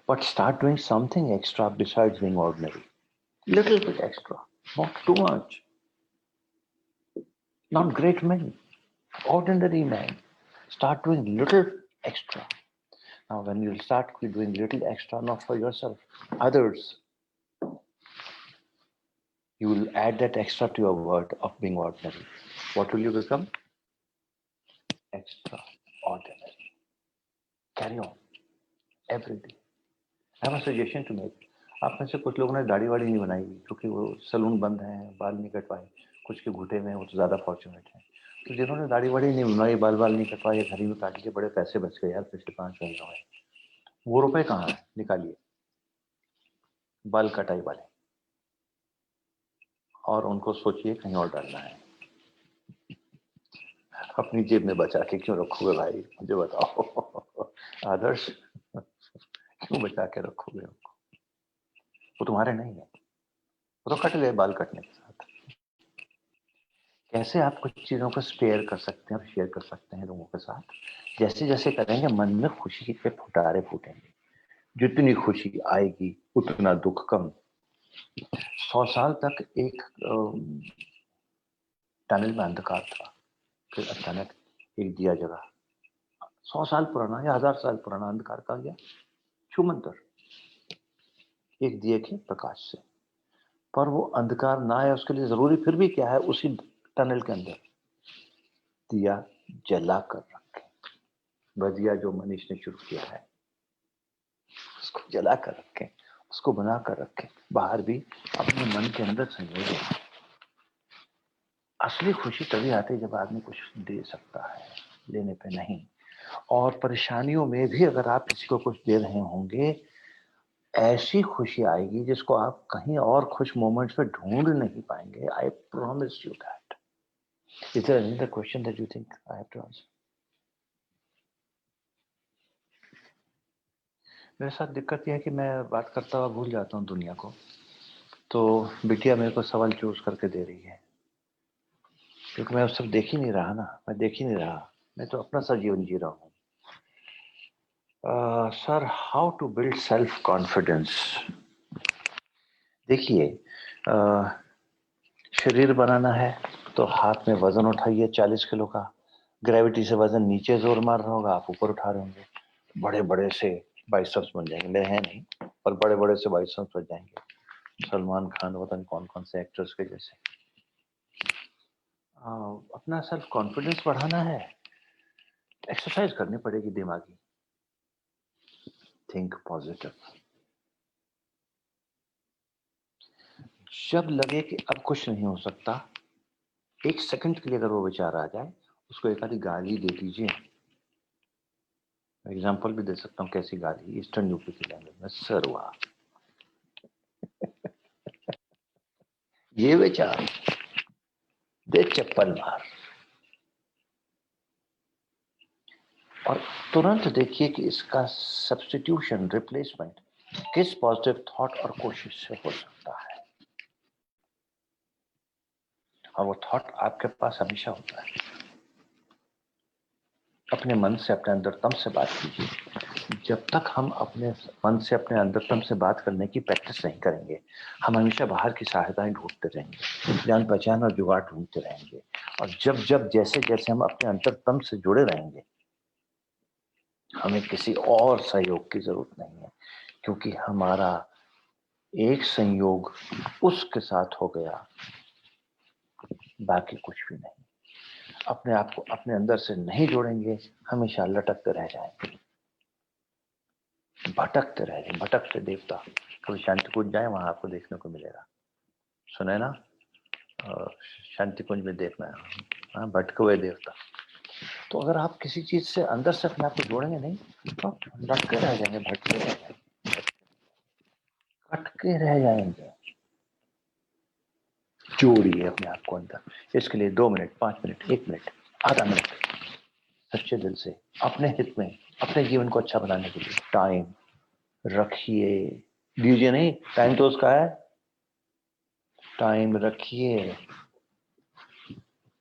But start doing something extra besides being ordinary. Little bit extra, not too much. Not great men, ordinary men. Start doing little extra. Now, when you start doing little extra, not for yourself, others, you will add that extra to your word of being ordinary. What will you become? Extraordinary. Carry on every day. I have a suggestion to make. आप में से कुछ लोगों ने दाढ़ी वाड़ी नहीं बनाई क्योंकि वो सलून बंद है, बाल नहीं कटवाए, कुछ के घुटे में, वो तो ज़्यादा फॉर्चुनेट है। तो जिन्होंने दाढ़ी वाड़ी नहीं बनवाई, बाल नहीं कटवाए, घर ही में काट लिए, बड़े पैसे बच गए यार पिछले 5 महीनों में। वो रुपए कहाँ है? निकालिए बाल कटाई वाले, और उनको सोचिए कहीं और डालना है। अपनी जेब में बचा के क्यों रखोगे भाई, मुझे बताओ। आदर्श, क्यों बचा के रखोगे उनको? वो तुम्हारे नहीं है, वो तो कट गए बाल कटने के साथ। कैसे आप कुछ चीजों को स्पेयर कर सकते हैं और शेयर कर सकते हैं लोगों के साथ? जैसे जैसे करेंगे मन में खुशी के फुटारे फूटेंगे। जितनी खुशी आएगी उतना दुख कम। 100 साल तक एक टनल में अंधकार था, फिर अचानक एक दिया जगा। 100 साल पुराना या 1000 साल पुराना अंधकार कहा गया छूमंतर एक दिए के प्रकाश से। पर वो अंधकार ना है, उसके लिए जरूरी फिर भी क्या है? उसी टनल के अंदर दिया जला कर रखें। बदिया जो मनीष ने शुरू किया है उसको जला कर रखें, उसको बना कर रखें। बाहर भी अपने मन के अंदर संजोए। असली खुशी तभी आती है जब आदमी कुछ दे सकता है, लेने पे नहीं। और परेशानियों में भी अगर आप किसी को कुछ दे रहे होंगे, ऐसी खुशी आएगी जिसको आप कहीं और खुश मोमेंट्स में ढूंढ नहीं पाएंगे। I promise you that. Is there any other question that you think I have to answer? मेरे साथ दिक्कत यह है कि मैं बात करता हुआ भूल जाता हूँ दुनिया को। तो बिटिया मेरे को सवाल चूज करके दे रही है, क्योंकि मैं उस सब देख ही नहीं रहा ना। मैं देख ही नहीं रहा, मैं तो अपना सा जीवन जी रहा हूँ। Sir, how to build self confidence? देखिए, शरीर बनाना है तो हाथ में वजन उठाइए 40 किलो का। ग्रेविटी से वजन नीचे जोर मार रहा होगा, आप ऊपर उठा रहे होंगे। बड़े बड़े से बाइसेप्स बन जाएंगे। मेरे हैं नहीं, पर बड़े बड़े से बाइसेप्स बन जाएंगे। सलमान खान, वतन कौन कौन से एक्टर्स के जैसे। अपना सेल्फ कॉन्फिडेंस बढ़ाना है, एक्सरसाइज करनी पड़ेगी दिमागी। Think positive. जब लगे कि अब कुछ नहीं हो सकता, 1 सेकंड के लिए अगर वो विचार आ जाए, उसको एक आधी गाली दे दीजिए। एग्जाम्पल भी दे सकता हूँ कैसी गाली, ईस्टर्न यूपी की लैंग्वेज में, सरवा। ये विचार दे चप्पल मार, और तुरंत देखिए कि इसका सब्स्टिट्यूशन, रिप्लेसमेंट किस पॉजिटिव थॉट और कोशिश से हो सकता है। और वो थॉट आपके पास हमेशा होता है। अपने मन से, अपने अंदर तम से बात कीजिए, जब तक हम अपने मन से, अपने अंदरतम से बात करने की प्रैक्टिस नहीं करेंगे, हम हमेशा बाहर की सहायताएं ढूंढते रहेंगे, जान पहचान और जुगाड़ ढूंढते रहेंगे। और जब जब जैसे जैसे हम अपने अंतरतम से जुड़े रहेंगे, हमें किसी और सहयोग की जरूरत नहीं है, क्योंकि हमारा एक संयोग उसके साथ हो गया, बाकी कुछ भी नहीं। अपने आप को अपने अंदर से नहीं जोड़ेंगे, हमेशा लटकते रह जाएंगे, भटकते रह जाएंगे, भटकते देवता। कभी शांति कुंज जाए, वहां आपको देखने को मिलेगा, सुने ना, शांति कुंज में देखना है, भटके हुए देवता। तो अगर आप किसी चीज से अंदर से अपने आप को जोड़ेंगे नहीं, तो आप भटके रह जाएंगे, भटके रह जाएंगे, भटके रह जाएंगे। जोड़िए अपने आप को अंदर। इसके लिए 2 मिनट, 5 मिनट, 1 मिनट, आधा मिनट सच्चे दिल से अपने हित में, अपने जीवन को अच्छा बनाने के लिए टाइम रखिए। दीजिए नहीं, टाइम तो उसका है, टाइम रखिए।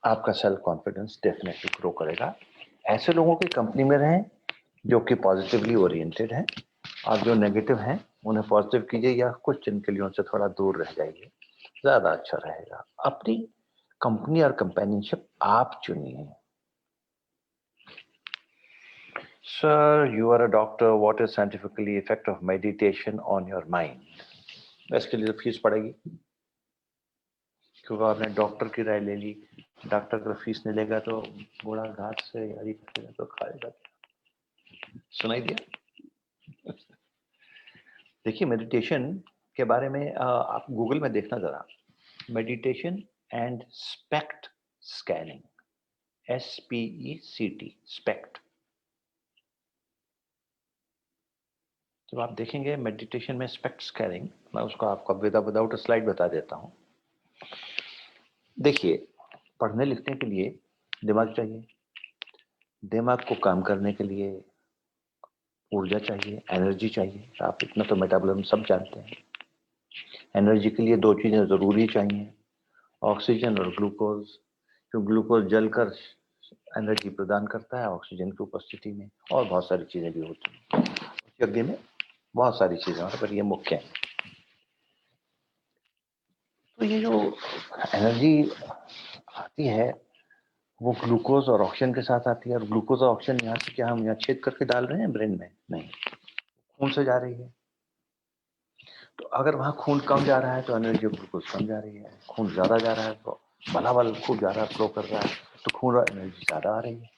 आपका सेल्फ कॉन्फिडेंस डेफिनेटली ग्रो करेगा। ऐसे लोगों की कंपनी में रहें जो कि पॉजिटिवली ओरिएंटेड हैं, और जो नेगेटिव हैं उन्हें पॉजिटिव कीजिए, या कुछ दिन के लिए उनसे थोड़ा दूर रह जाइए, ज्यादा अच्छा रहेगा। अपनी कंपनी और कंपेनियनशिप आप चुनिए। Sir, you are a doctor. What is scientifically effect of meditation on your mind? इसके लिए फीस पड़ेगी, क्योंकि आपने डॉक्टर की राय ले ली। डॉक्टर का फीस नहीं लेगा तो बूढ़ा घाट से हरी कटेगा तो खाएगा क्या? सुनाई दिया? देखिए, मेडिटेशन के बारे में आप गूगल में देखना जरा, meditation and specs scanning, SPECT, specs. जब आप देखेंगे मेडिटेशन में स्पेक्ट स्कैनिंग, मैं उसको आपको विदाउट स्लाइड बता देता हूँ। देखिए, पढ़ने लिखने के लिए दिमाग चाहिए, दिमाग को काम करने के लिए ऊर्जा चाहिए, एनर्जी चाहिए। आप इतना तो मेटाबॉलिज्म सब जानते हैं। एनर्जी के लिए 2 चीजें जरूरी चाहिए, ऑक्सीजन और ग्लूकोज। क्योंकि ग्लूकोज जलकर एनर्जी प्रदान करता है ऑक्सीजन की उपस्थिति में, और बहुत सारी चीजें भी होती हैं यज्ञ में, बहुत सारी चीजें हैं, पर ये मुख्य है। तो ये जो एनर्जी आती है वो ग्लूकोज और ऑक्सीजन के साथ आती है, और ग्लूकोज और ऑक्सीजन यहाँ से क्या हम यहाँ छेद करके डाल रहे हैं ब्रेन में? नहीं, खून से जा रही है। तो अगर वहां खून कम जा रहा है तो एनर्जी ग्लूकोज कम जा रही है, खून ज्यादा जा रहा है तो बलाबल खूब ज्यादा फ्लो कर रहा है तो खून और एनर्जी ज्यादा आ रही है।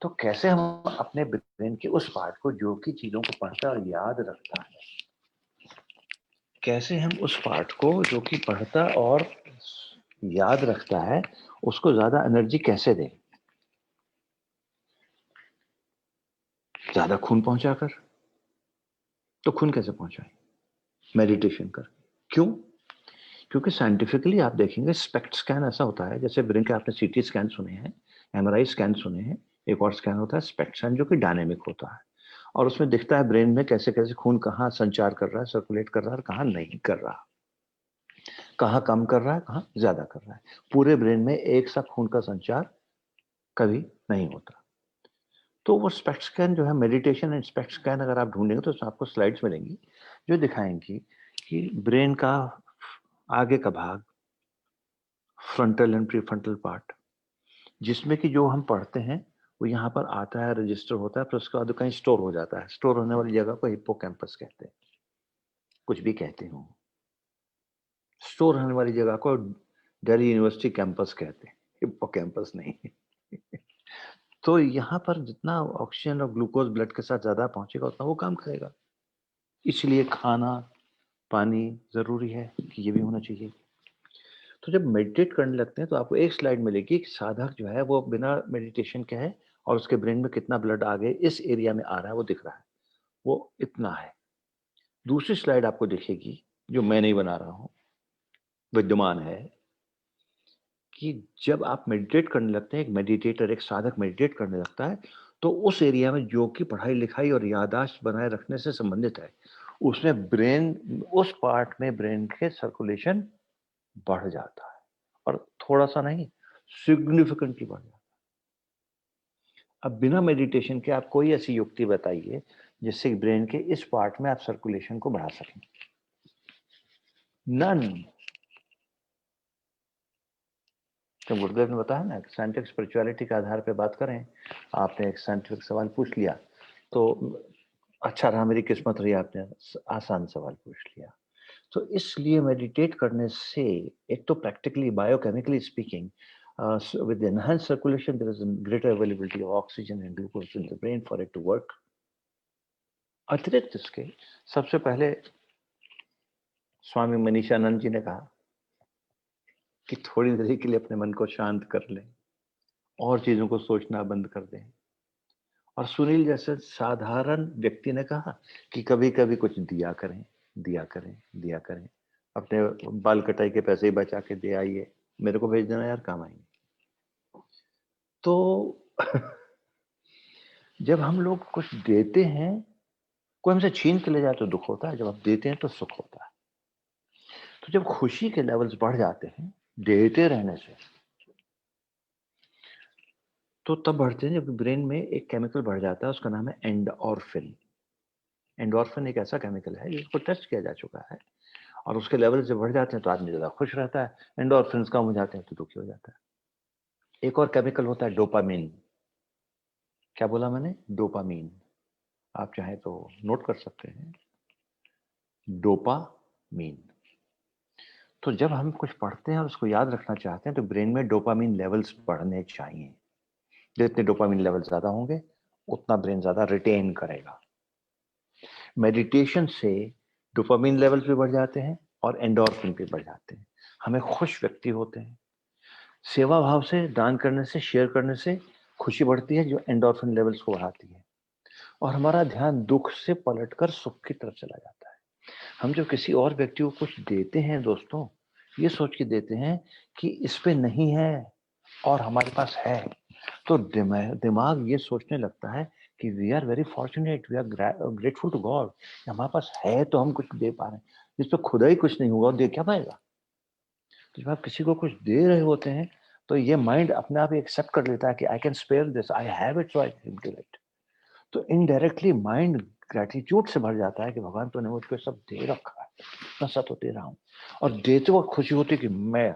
तो कैसे हम अपने ब्रेन के उस पार्ट को जो कि चीजों को पढ़ता और याद रखता है, कैसे हम उस पार्ट को जो कि पढ़ता और याद रखता है उसको ज्यादा एनर्जी कैसे दें? ज्यादा खून पहुंचाकर। तो खून कैसे पहुंचाएं? मेडिटेशन कर। क्यों? क्योंकि साइंटिफिकली आप देखेंगे स्पेक्ट स्कैन ऐसा होता है, जैसे ब्रेन के आपने CT स्कैन सुने हैं, MRI स्कैन सुने हैं, एक और स्कैन होता है स्पेक्ट स्कैन जो कि डायनेमिक होता है, और उसमें दिखता है ब्रेन में कैसे कैसे खून कहाँ संचार कर रहा है, सर्कुलेट कर रहा है, और कहाँ नहीं कर रहा, कहाँ कम कर रहा है, कहाँ ज्यादा कर रहा है। पूरे ब्रेन में एक सा खून का संचार कभी नहीं होता। तो वो स्पेक्ट स्कैन जो है, मेडिटेशन एंड स्पेक्ट स्कैन अगर आप ढूंढेंगे तो आपको स्लाइड्स मिलेंगी जो दिखाएंगी कि ब्रेन का आगे का भाग, फ्रंटल एंड प्रीफ्रंटल पार्ट, जिसमें कि जो हम पढ़ते हैं वो यहाँ पर आता है, रजिस्टर होता है, फिर उसके बाद कहीं स्टोर हो जाता है। स्टोर होने वाली जगह को हिप्पोकैम्पस कहते हैं, कुछ भी कहते हो। स्टोर होने वाली जगह को दिल्ली यूनिवर्सिटी कैंपस कहते हैं, हिप्पोकैम्पस नहीं। तो यहाँ पर जितना ऑक्सीजन और ग्लूकोज ब्लड के साथ ज्यादा पहुंचेगा उतना वो काम करेगा। इसलिए खाना पानी जरूरी है कि ये भी होना चाहिए। तो जब मेडिटेट करने लगते हैं तो आपको एक स्लाइड मिलेगी कि साधक जो है वो बिना मेडिटेशन के है और उसके ब्रेन में कितना ब्लड आगे इस एरिया में आ रहा है वो दिख रहा है, वो इतना है। दूसरी स्लाइड आपको दिखेगी जो मैं नहीं बना रहा हूँ, विद्यमान है, कि जब आप मेडिटेट करने लगते हैं, एक मेडिटेटर, एक साधक मेडिटेट करने लगता है तो उस एरिया में जो कि पढ़ाई लिखाई और याददाश्त बनाए रखने से संबंधित है, उसमें ब्रेन, उस पार्ट में ब्रेन के सर्कुलेशन बढ़ जाता है, और थोड़ा सा नहीं, सिग्निफिकेंटली बढ़ जाता है। अब बिना मेडिटेशन के आप कोई ऐसी युक्ति बताइए जिससे ब्रेन के इस पार्ट में आप सर्कुलेशन को बढ़ा सकें। नन। तो गुरुदेव ने बताया ना, साइंटिफिक स्पिरिचुअलिटी के आधार पे बात करें। आपने एक साइंटिफिक सवाल पूछ लिया तो अच्छा रहा, मेरी किस्मत रही, आपने आसान सवाल पूछ लिया। तो इसलिए मेडिटेट करने से एक तो practically biochemically speaking with enhanced circulation there is a greater availability of oxygen and glucose in the brain for it to work. अतिरिक्त इसके सबसे पहले स्वामी मनीषानंद जी ने कहा कि थोड़ी देर के लिए अपने मन को शांत कर लें और चीजों को सोचना बंद कर दें। और सुनील जैसे साधारण व्यक्ति ने कहा कि कभी कभी कुछ दिया करें, दिया करें, दिया करें। अपने बाल कटाई के पैसे ही बचा के दे आइए, मेरे को भेज देना यार, काम आएंगे। तो जब हम लोग कुछ देते हैं, कोई हमसे छीन के ले जाए तो दुख होता है, जब आप देते हैं तो सुख होता है। तो जब खुशी के लेवल्स बढ़ जाते हैं देते रहने से, तो तब बढ़ते हैं जब ब्रेन में एक केमिकल बढ़ जाता है, उसका नाम है एंडोर्फिन। एंडोर्फिन एक ऐसा केमिकल है जिसको टेस्ट किया जा चुका है, और उसके लेवल जब बढ़ जाते हैं तो आदमी ज्यादा खुश रहता है, एंडोर्फिन कम हो जाते हैं तो दुखी हो जाता है। एक और केमिकल होता है डोपामीन। क्या बोला मैंने? डोपामीन। आप चाहे तो नोट कर सकते हैं, डोपामीन। तो जब हम कुछ पढ़ते हैं और उसको याद रखना चाहते हैं तो ब्रेन में डोपामीन लेवल्स बढ़ने चाहिए। जितने डोपामीन लेवल ज्यादा होंगे उतना ब्रेन ज्यादा रिटेन करेगा। मेडिटेशन से डोपामीन लेवल्स भी बढ़ जाते हैं और एंडोर्फिन भी बढ़ जाते हैं, हमें खुश व्यक्ति होते हैं। सेवा भाव से, दान करने से, शेयर करने से खुशी बढ़ती है जो एंडोर्फिन लेवल्स को बढ़ाती है, और हमारा ध्यान दुख से पलटकर सुख की तरफ चला जाता है। हम जो किसी और व्यक्ति को कुछ देते हैं दोस्तों, ये सोच के देते हैं कि इस पे नहीं है और हमारे पास है, तो दिमाग ये सोचने लगता है कि we are very fortunate, we are grateful to God, हमारे पास है तो हम कुछ दे पा रहे हैं। जिस पे खुदा ही कुछ नहीं होगा और दे क्या पाएगा? तो जब आप किसी को कुछ दे रहे होते हैं तो ये माइंड अपने आप एक्सेप्ट कर लेता है कि I can spare this, I have it, so I can give it. तो इनडायरेक्टली माइंड ग्रेटिट्यूड से भर जाता है कि भगवान तूने मुझको सब दे रखा है, मैं सब तो दे रहा हूँ। और देते वक्त खुशी होती है कि मैं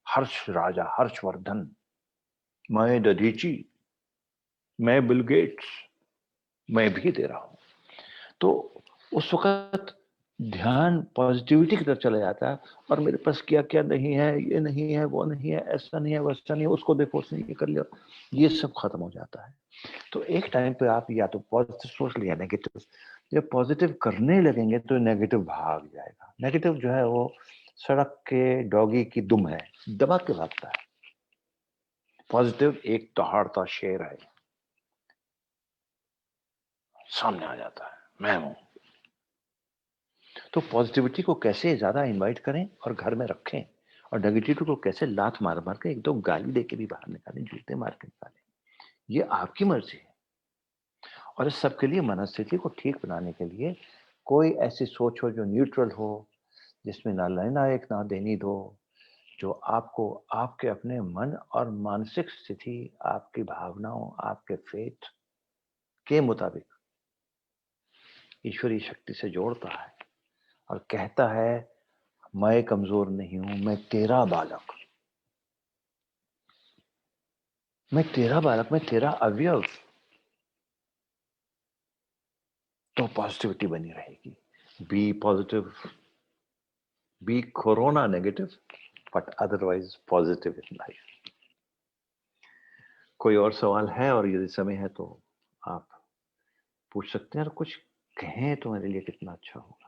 हर्ष राजा, हर्षवर्धन, मैं दधीची, मैं बिल गेट्स, मैं भी दे रहा हूँ। तो उस वक्त ध्यान पॉजिटिविटी की तरफ चला जाता है, और मेरे पास क्या क्या नहीं है, ये नहीं है, वो नहीं है, ऐसा नहीं है, वैसा नहीं है, उसको देखो, उसने ये कर लिया, ये सब खत्म हो जाता है। तो एक टाइम पे आप या तो पॉजिटिव सोच लिया नेगेटिव, जब पॉजिटिव करने लगेंगे तो नेगेटिव भाग जाएगा। नेगेटिव जो है वो सड़क के डॉगी की दुम है, दबा के भागता है। पॉजिटिव एक दहाड़ता शेर है, सामने आ जाता है, मैं हूं। तो पॉजिटिविटी को कैसे ज्यादा इनवाइट करें और घर में रखें, और नेगेटिविटी को कैसे लात मार मार के, एक दो गाली देके भी बाहर निकालें, जूते मार के निकालें, ये आपकी मर्जी है। और इस सब के लिए मनस्थिति को ठीक बनाने के लिए कोई ऐसी सोच हो जो न्यूट्रल हो, जिसमें ना लेना एक ना देनी दो, जो आपको आपके अपने मन और मानसिक स्थिति, आपकी भावनाओं, आपके फेथ के मुताबिक ईश्वरीय शक्ति से जोड़ता है और कहता है मैं कमजोर नहीं हूं, मैं तेरा बालक, मैं तेरा बालक, मैं तेरा अवयव। तो पॉजिटिविटी बनी रहेगी। Be positive, be corona negative, but otherwise positive in life. कोई और सवाल है, और यदि समय है तो आप पूछ सकते हैं, और कुछ कहें तो मेरे लिए कितना अच्छा होगा।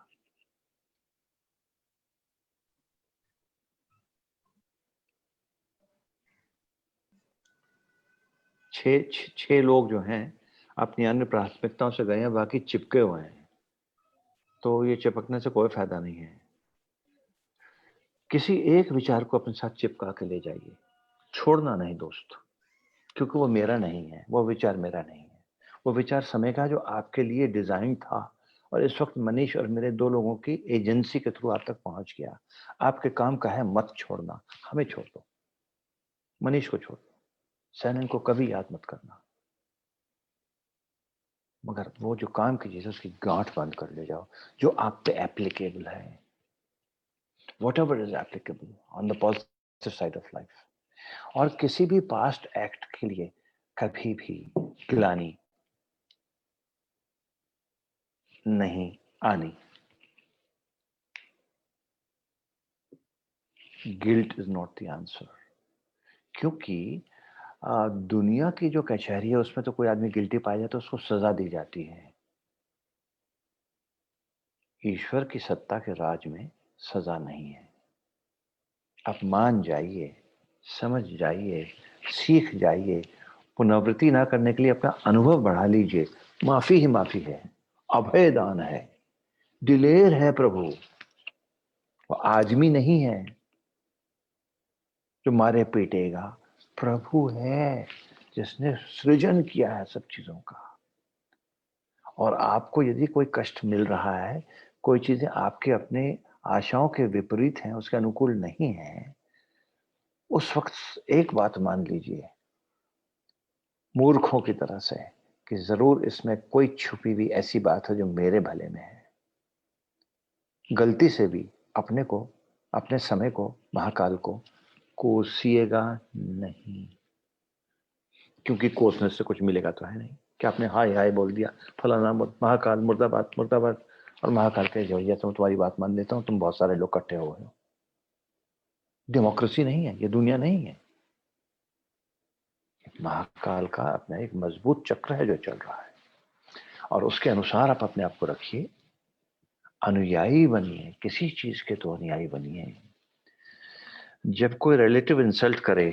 छह लोग जो हैं अपनी अन्य प्राथमिकताओं से गए हैं, बाकी चिपके हुए हैं। तो ये चिपकने से कोई फायदा नहीं है। किसी एक विचार को अपने साथ चिपका के ले जाइए, छोड़ना नहीं दोस्त, क्योंकि वो मेरा नहीं है, वो विचार मेरा नहीं है। वो विचार समय का जो आपके लिए डिजाइन था, और इस वक्त मनीष और मेरे दो लोगों की एजेंसी के थ्रू आप तक पहुंच गया। आपके काम का है मत छोड़ना। हमें छोड़ दो, मनीष को छोड़ दो, सैनन को कभी याद मत करना। मगर वो जो काम कीजिए उसकी गांठ बंद कर ले जाओ, जो आप पे एप्लीकेबल है, whatever is applicable on the positive side of life. और किसी भी पास्ट एक्ट के लिए कभी भी ग्लानि नहीं आनी। Guilt is not the answer, क्योंकि दुनिया की जो कचहरी है उसमें तो कोई आदमी गिल्टी पाया जाए तो उसको सजा दी जाती है। ईश्वर की सत्ता के राज में सजा नहीं है। आप मान जाइए, समझ जाइए, सीख जाइए, पुनरावृत्ति ना करने के लिए अपना अनुभव बढ़ा लीजिए। माफी ही माफी है, अभय दान है, दिलेर है प्रभु। वो आदमी नहीं है जो मारे पीटेगा, प्रभु है जिसने सृजन किया है सब चीजों का। और आपको यदि कोई कष्ट मिल रहा है, कोई चीजें आपके अपने आशाओं के विपरीत हैं, उसके अनुकूल नहीं है, उस वक्त एक बात मान लीजिए मूर्खों की तरह से कि जरूर इसमें कोई छुपी हुई ऐसी बात है जो मेरे भले में है। गलती से भी अपने को, अपने समय को, महाकाल को कोसिएगा नहीं, क्योंकि कोसने से कुछ मिलेगा तो है नहीं। कि आपने हाय हाय बोल दिया, फलाना महाकाल मुर्दाबाद मुर्दाबाद, और महाकाल के भैया तुम तुम्हारी बात मान लेता हूँ, तुम बहुत सारे लोग इकट्ठे हो गए हो। डेमोक्रेसी नहीं है, ये दुनिया नहीं है। महाकाल का अपना एक मजबूत चक्र है जो चल रहा है, और उसके अनुसार आप अपने आप को रखिए, अनुयायी बनिए, किसी चीज के तो अनुयायी बनिए। जब कोई रिलेटिव इंसल्ट करे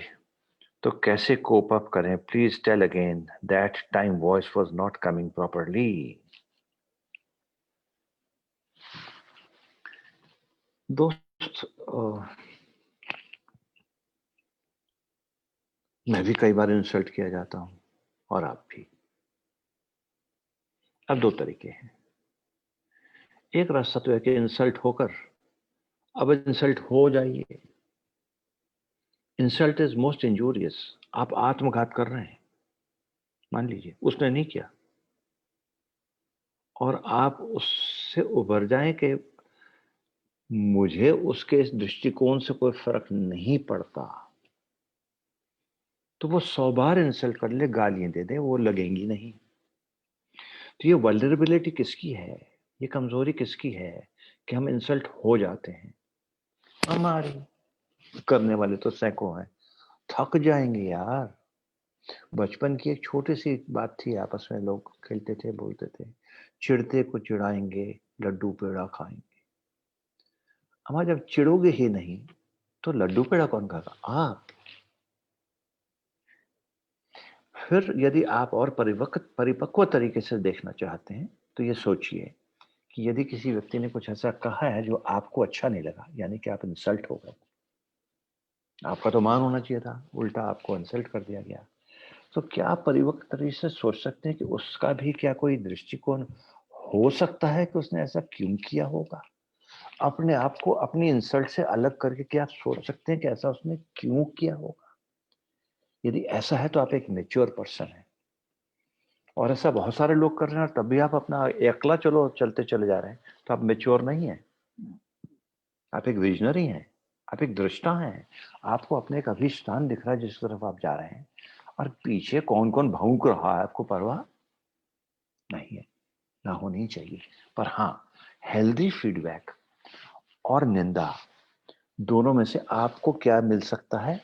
तो कैसे कोप अप करें? Please tell again, that time voice was not coming properly. दोस्त, मैं भी कई बार इंसल्ट किया जाता हूं, और आप भी। अब दो तरीके हैं। एक रास्ता तो है कि इंसल्ट होकर अब इंसल्ट हो जाइए। Insult is most injurious. आप आत्मघात कर रहे हैं, मान लीजिए उसने नहीं किया, और आप उससे उबर जाएं कि मुझे उसके इस दृष्टिकोण से कोई फर्क नहीं पड़ता, तो वो 100 बार इंसल्ट कर ले, गालियां दे दे, वो लगेंगी नहीं। तो ये वल्नरेबिलिटी किसकी है, ये कमजोरी किसकी है कि हम इंसल्ट हो जाते हैं? हमारी। करने वाले तो सैकड़ों हैं, थक जाएंगे यार। बचपन की एक छोटी सी बात थी, आपस में लोग खेलते थे, बोलते थे, चिढ़ते को चिढ़ाएंगे, लड्डू पेड़ा खाएंगे। हमारा जब चिढ़ोगे ही नहीं तो लड्डू पेड़ा कौन खाएगा? आप। फिर यदि आप और परिपक्व तरीके से देखना चाहते हैं तो ये सोचिए कि यदि किसी व्यक्ति ने कुछ ऐसा कहा है जो आपको अच्छा नहीं लगा, यानी कि आप इंसल्ट हो गए, आपका तो मान होना चाहिए था, उल्टा आपको इंसल्ट कर दिया गया, तो क्या आप परिपक्व तरीके से सोच सकते हैं कि उसका भी क्या कोई दृष्टिकोण हो सकता है कि उसने ऐसा क्यों किया होगा? अपने आप को अपनी इंसल्ट से अलग करके क्या आप सोच सकते हैं कि ऐसा उसने क्यों किया होगा? यदि ऐसा है तो आप एक मैच्योर पर्सन है, और ऐसा बहुत सारे लोग कर रहे हैं, तब भी आप अपना अकेला चलो चलते चले जा रहे हैं, तो आप मैच्योर नहीं है। आप एक विजनरी हैं, आप एक दृष्टा हैं। आपको अपने एक अभिष्ठान दिख रहा है जिस तरफ आप जा रहे हैं, और पीछे कौन कौन भौंक रहा है आपको परवाह नहीं है, ना होनी चाहिए। पर हाँ, हेल्दी फीडबैक और निंदा दोनों में से आपको क्या मिल सकता है,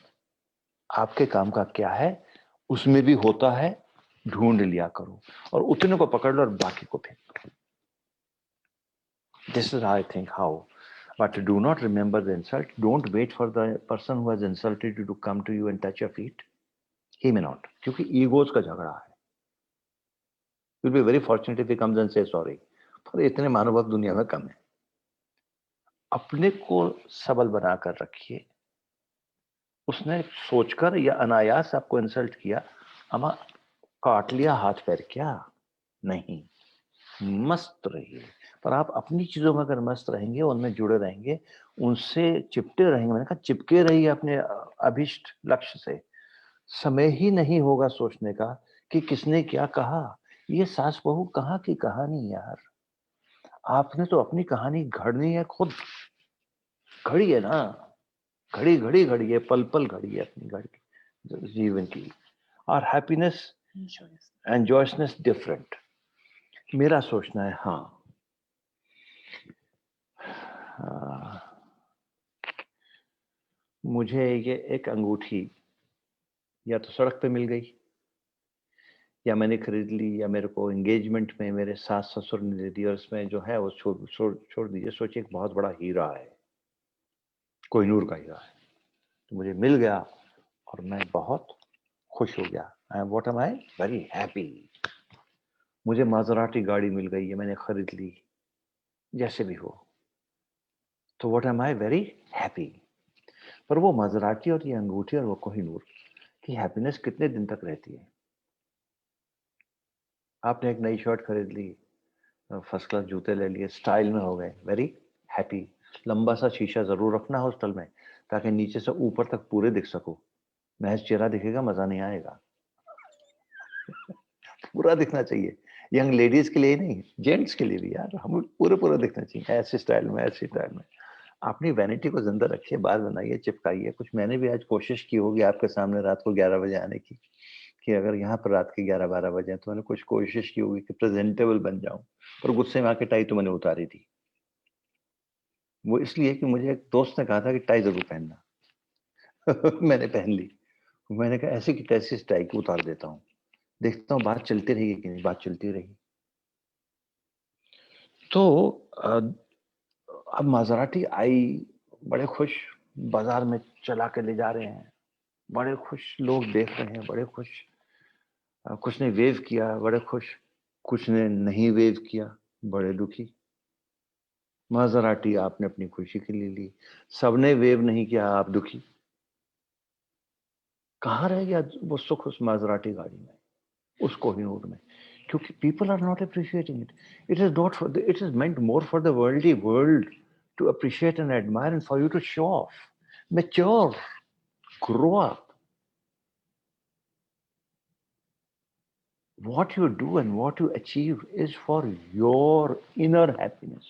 आपके काम का क्या है, उसमें भी होता है, ढूंढ लिया करो और उतने को पकड़ लो और बाकी को फेंक दो। This is I think how, but do not remember the insult. Don't wait for the person who has insulted you to come to you and touch your feet. He may not, क्योंकि egos का झगड़ा है। You'll be very fortunate if he comes and says sorry. पर इतने मानव अब दुनिया में कम है। अपने को सबल बनाकर रखिए। उसने सोचकर या अनायास आपको इंसल्ट किया, अमा काट लिया हाथ पैर, क्या नहीं, मस्त रहिए। पर आप अपनी चीजों में अगर मस्त रहेंगे, उनमें जुड़े रहेंगे, उनसे चिपटे रहेंगे, मैंने कहा चिपके रहिए अपने अभिष्ट लक्ष्य से। समय ही नहीं होगा सोचने का कि किसने क्या कहा, ये सास बहू कहाँ की कहानी यार, आपने तो अपनी कहानी घड़नी है, खुद घड़ी है ना, घड़ी घड़ी घड़ी है, पल पल घड़ी है अपनी घड़ी जीवन की। और हैप्पीनेस एंड जॉयसनेस डिफरेंट। मेरा सोचना है हाँ, मुझे ये एक अंगूठी या तो सड़क पे मिल गई, या मैंने खरीद ली, या मेरे को एंगेजमेंट में मेरे सास ससुर ने दे दी, और इसमें जो है वो छोड़ दीजिए, सोचिए एक बहुत बड़ा हीरा है, कोहिनूर का हीरा है, तो मुझे मिल गया और मैं बहुत खुश हो गया। What am I very happy. मुझे माजराटी गाड़ी मिल गई है, मैंने खरीद ली, जैसे भी हो, तो what am I very happy. पर वो माजराटी और ये अंगूठी और वो कोहिनूर की हैप्पीनेस कितने दिन तक रहती है? आपने एक नई शर्ट खरीद ली, फर्स्ट क्लास जूते ले लिए, स्टाइल में हो गए, वेरी हैप्पी। लंबा सा शीशा जरूर रखना हॉस्टल में, ताकि नीचे से ऊपर तक पूरे दिख सको। महज चेहरा दिखेगा मजा नहीं आएगा, पूरा दिखना चाहिए। यंग लेडीज के लिए नहीं, जेंट्स के लिए भी यार, हम पूरे पूरा दिखना चाहिए, ऐसे स्टाइल में, ऐसे स्टाइल में। अपनी वैनिटी को जिंदा रखिए, बात बनाइए, चिपकाइए कुछ। मैंने भी आज कोशिश की होगी आपके सामने रात को 11 बजे आने की, कि अगर यहाँ पर रात के 11-12 बजे, तो मैंने कुछ कोशिश की होगी कि प्रेजेंटेबल बन जाऊं, पर गुस्से में आके टाई तो मैंने उतारी थी। वो इसलिए कि मुझे एक दोस्त ने कहा था कि टाई जरूर पहनना मैंने पहन ली। मैंने कहा ऐसे की तैसी टाई को उतार देता हूँ, देखता हूँ बात चलती रहेगी कि नहीं। बात चलती रही। तो अब माजराटी आई, बड़े खुश, बाजार में चला के ले जा रहे हैं, बड़े खुश लोग देख रहे हैं, बड़े खुश। कुछ ने वेव किया, बड़े खुश, कुछ ने नहीं वेव किया, बड़े दुखी। माजराटी आपने अपनी खुशी के लिए ली, सबने वेव नहीं किया, आप दुखी। कहाँ रह गया वो सुख उस माजराटी गाड़ी में, उस कोहिनूर में? क्योंकि people are not appreciating it. It is not for the, it is meant more for the worldly world to appreciate and admire, and for you to show off. Mature, grow up. What you do and what you achieve is for your inner happiness.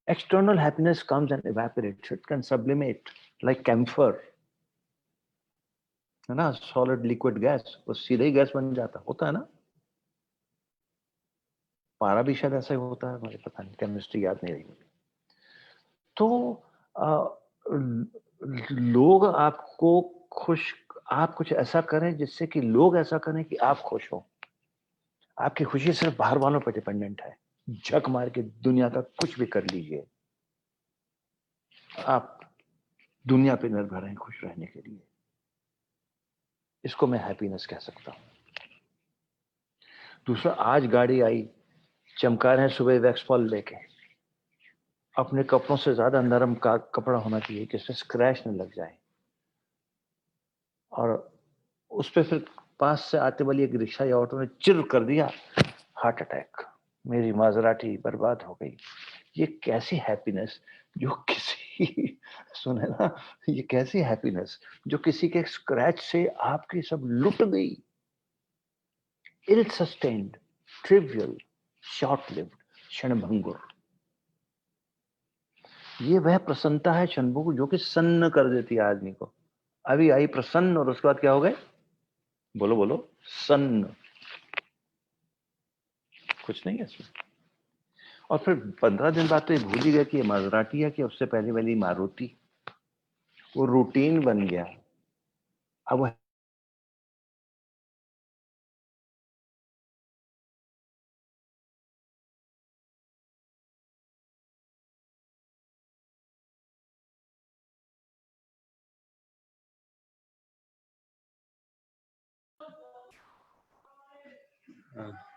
External happiness comes and evaporates. It can sublimate like camphor, है ना, solid liquid gas, वो सीधे ही gas बन जाता होता है ना। पारा भी शायद ऐसा ही होता है, मुझे पता नहीं, केमिस्ट्री याद नहीं रही। तो लोग आपको खुश, आप कुछ ऐसा करें जिससे कि लोग ऐसा करें कि आप खुश हो। आपकी खुशी सिर्फ बाहर वालों पर डिपेंडेंट है। झक मार के दुनिया का कुछ भी कर लीजिए, आप दुनिया पे निर्भर हैं खुश रहने के लिए। इसको मैं हैप्पीनेस कह सकता हूं। दूसरा, आज गाड़ी आई, चमका रहे हैं सुबह वैक्स फॉल लेके। अपने कपड़ों से ज्यादा नरम का कपड़ा होना चाहिए कि इसमें स्क्रैच न लग जाए। और उस पर फिर पास से आते वाली एक रिक्शा या ऑटो ने चिर कर दिया, हार्ट अटैक, मेरी माजराटी बर्बाद हो गई। ये कैसी हैप्पीनेस जो किसी सुने ना, ये कैसी हैप्पीनेस जो किसी के स्क्रैच से आपकी सब लुट गई। इल सस्टेन्ड, ट्रिवियल, शॉर्ट लिव्ड, क्षणभंगुर। ये वह प्रसन्नता है क्षणभंगुर जो कि सन्न कर देती है आदमी को। अभी आई प्रसन्न और उसके बाद क्या हो गए? बोलो बोलो, सन्न। कुछ नहीं है इसमें। और फिर 15 दिन बाद तो ये भूल ही गया कि ये माजराटी है कि उससे पहले वाली मारुति। वो रूटीन बन गया। अब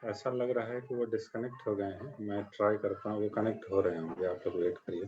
ऐसा लग रहा है कि वो डिस्कनेक्ट हो गए हैं। मैं ट्राई करता हूँ, वो कनेक्ट हो रहे होंगे, आप लोग वेट करिए।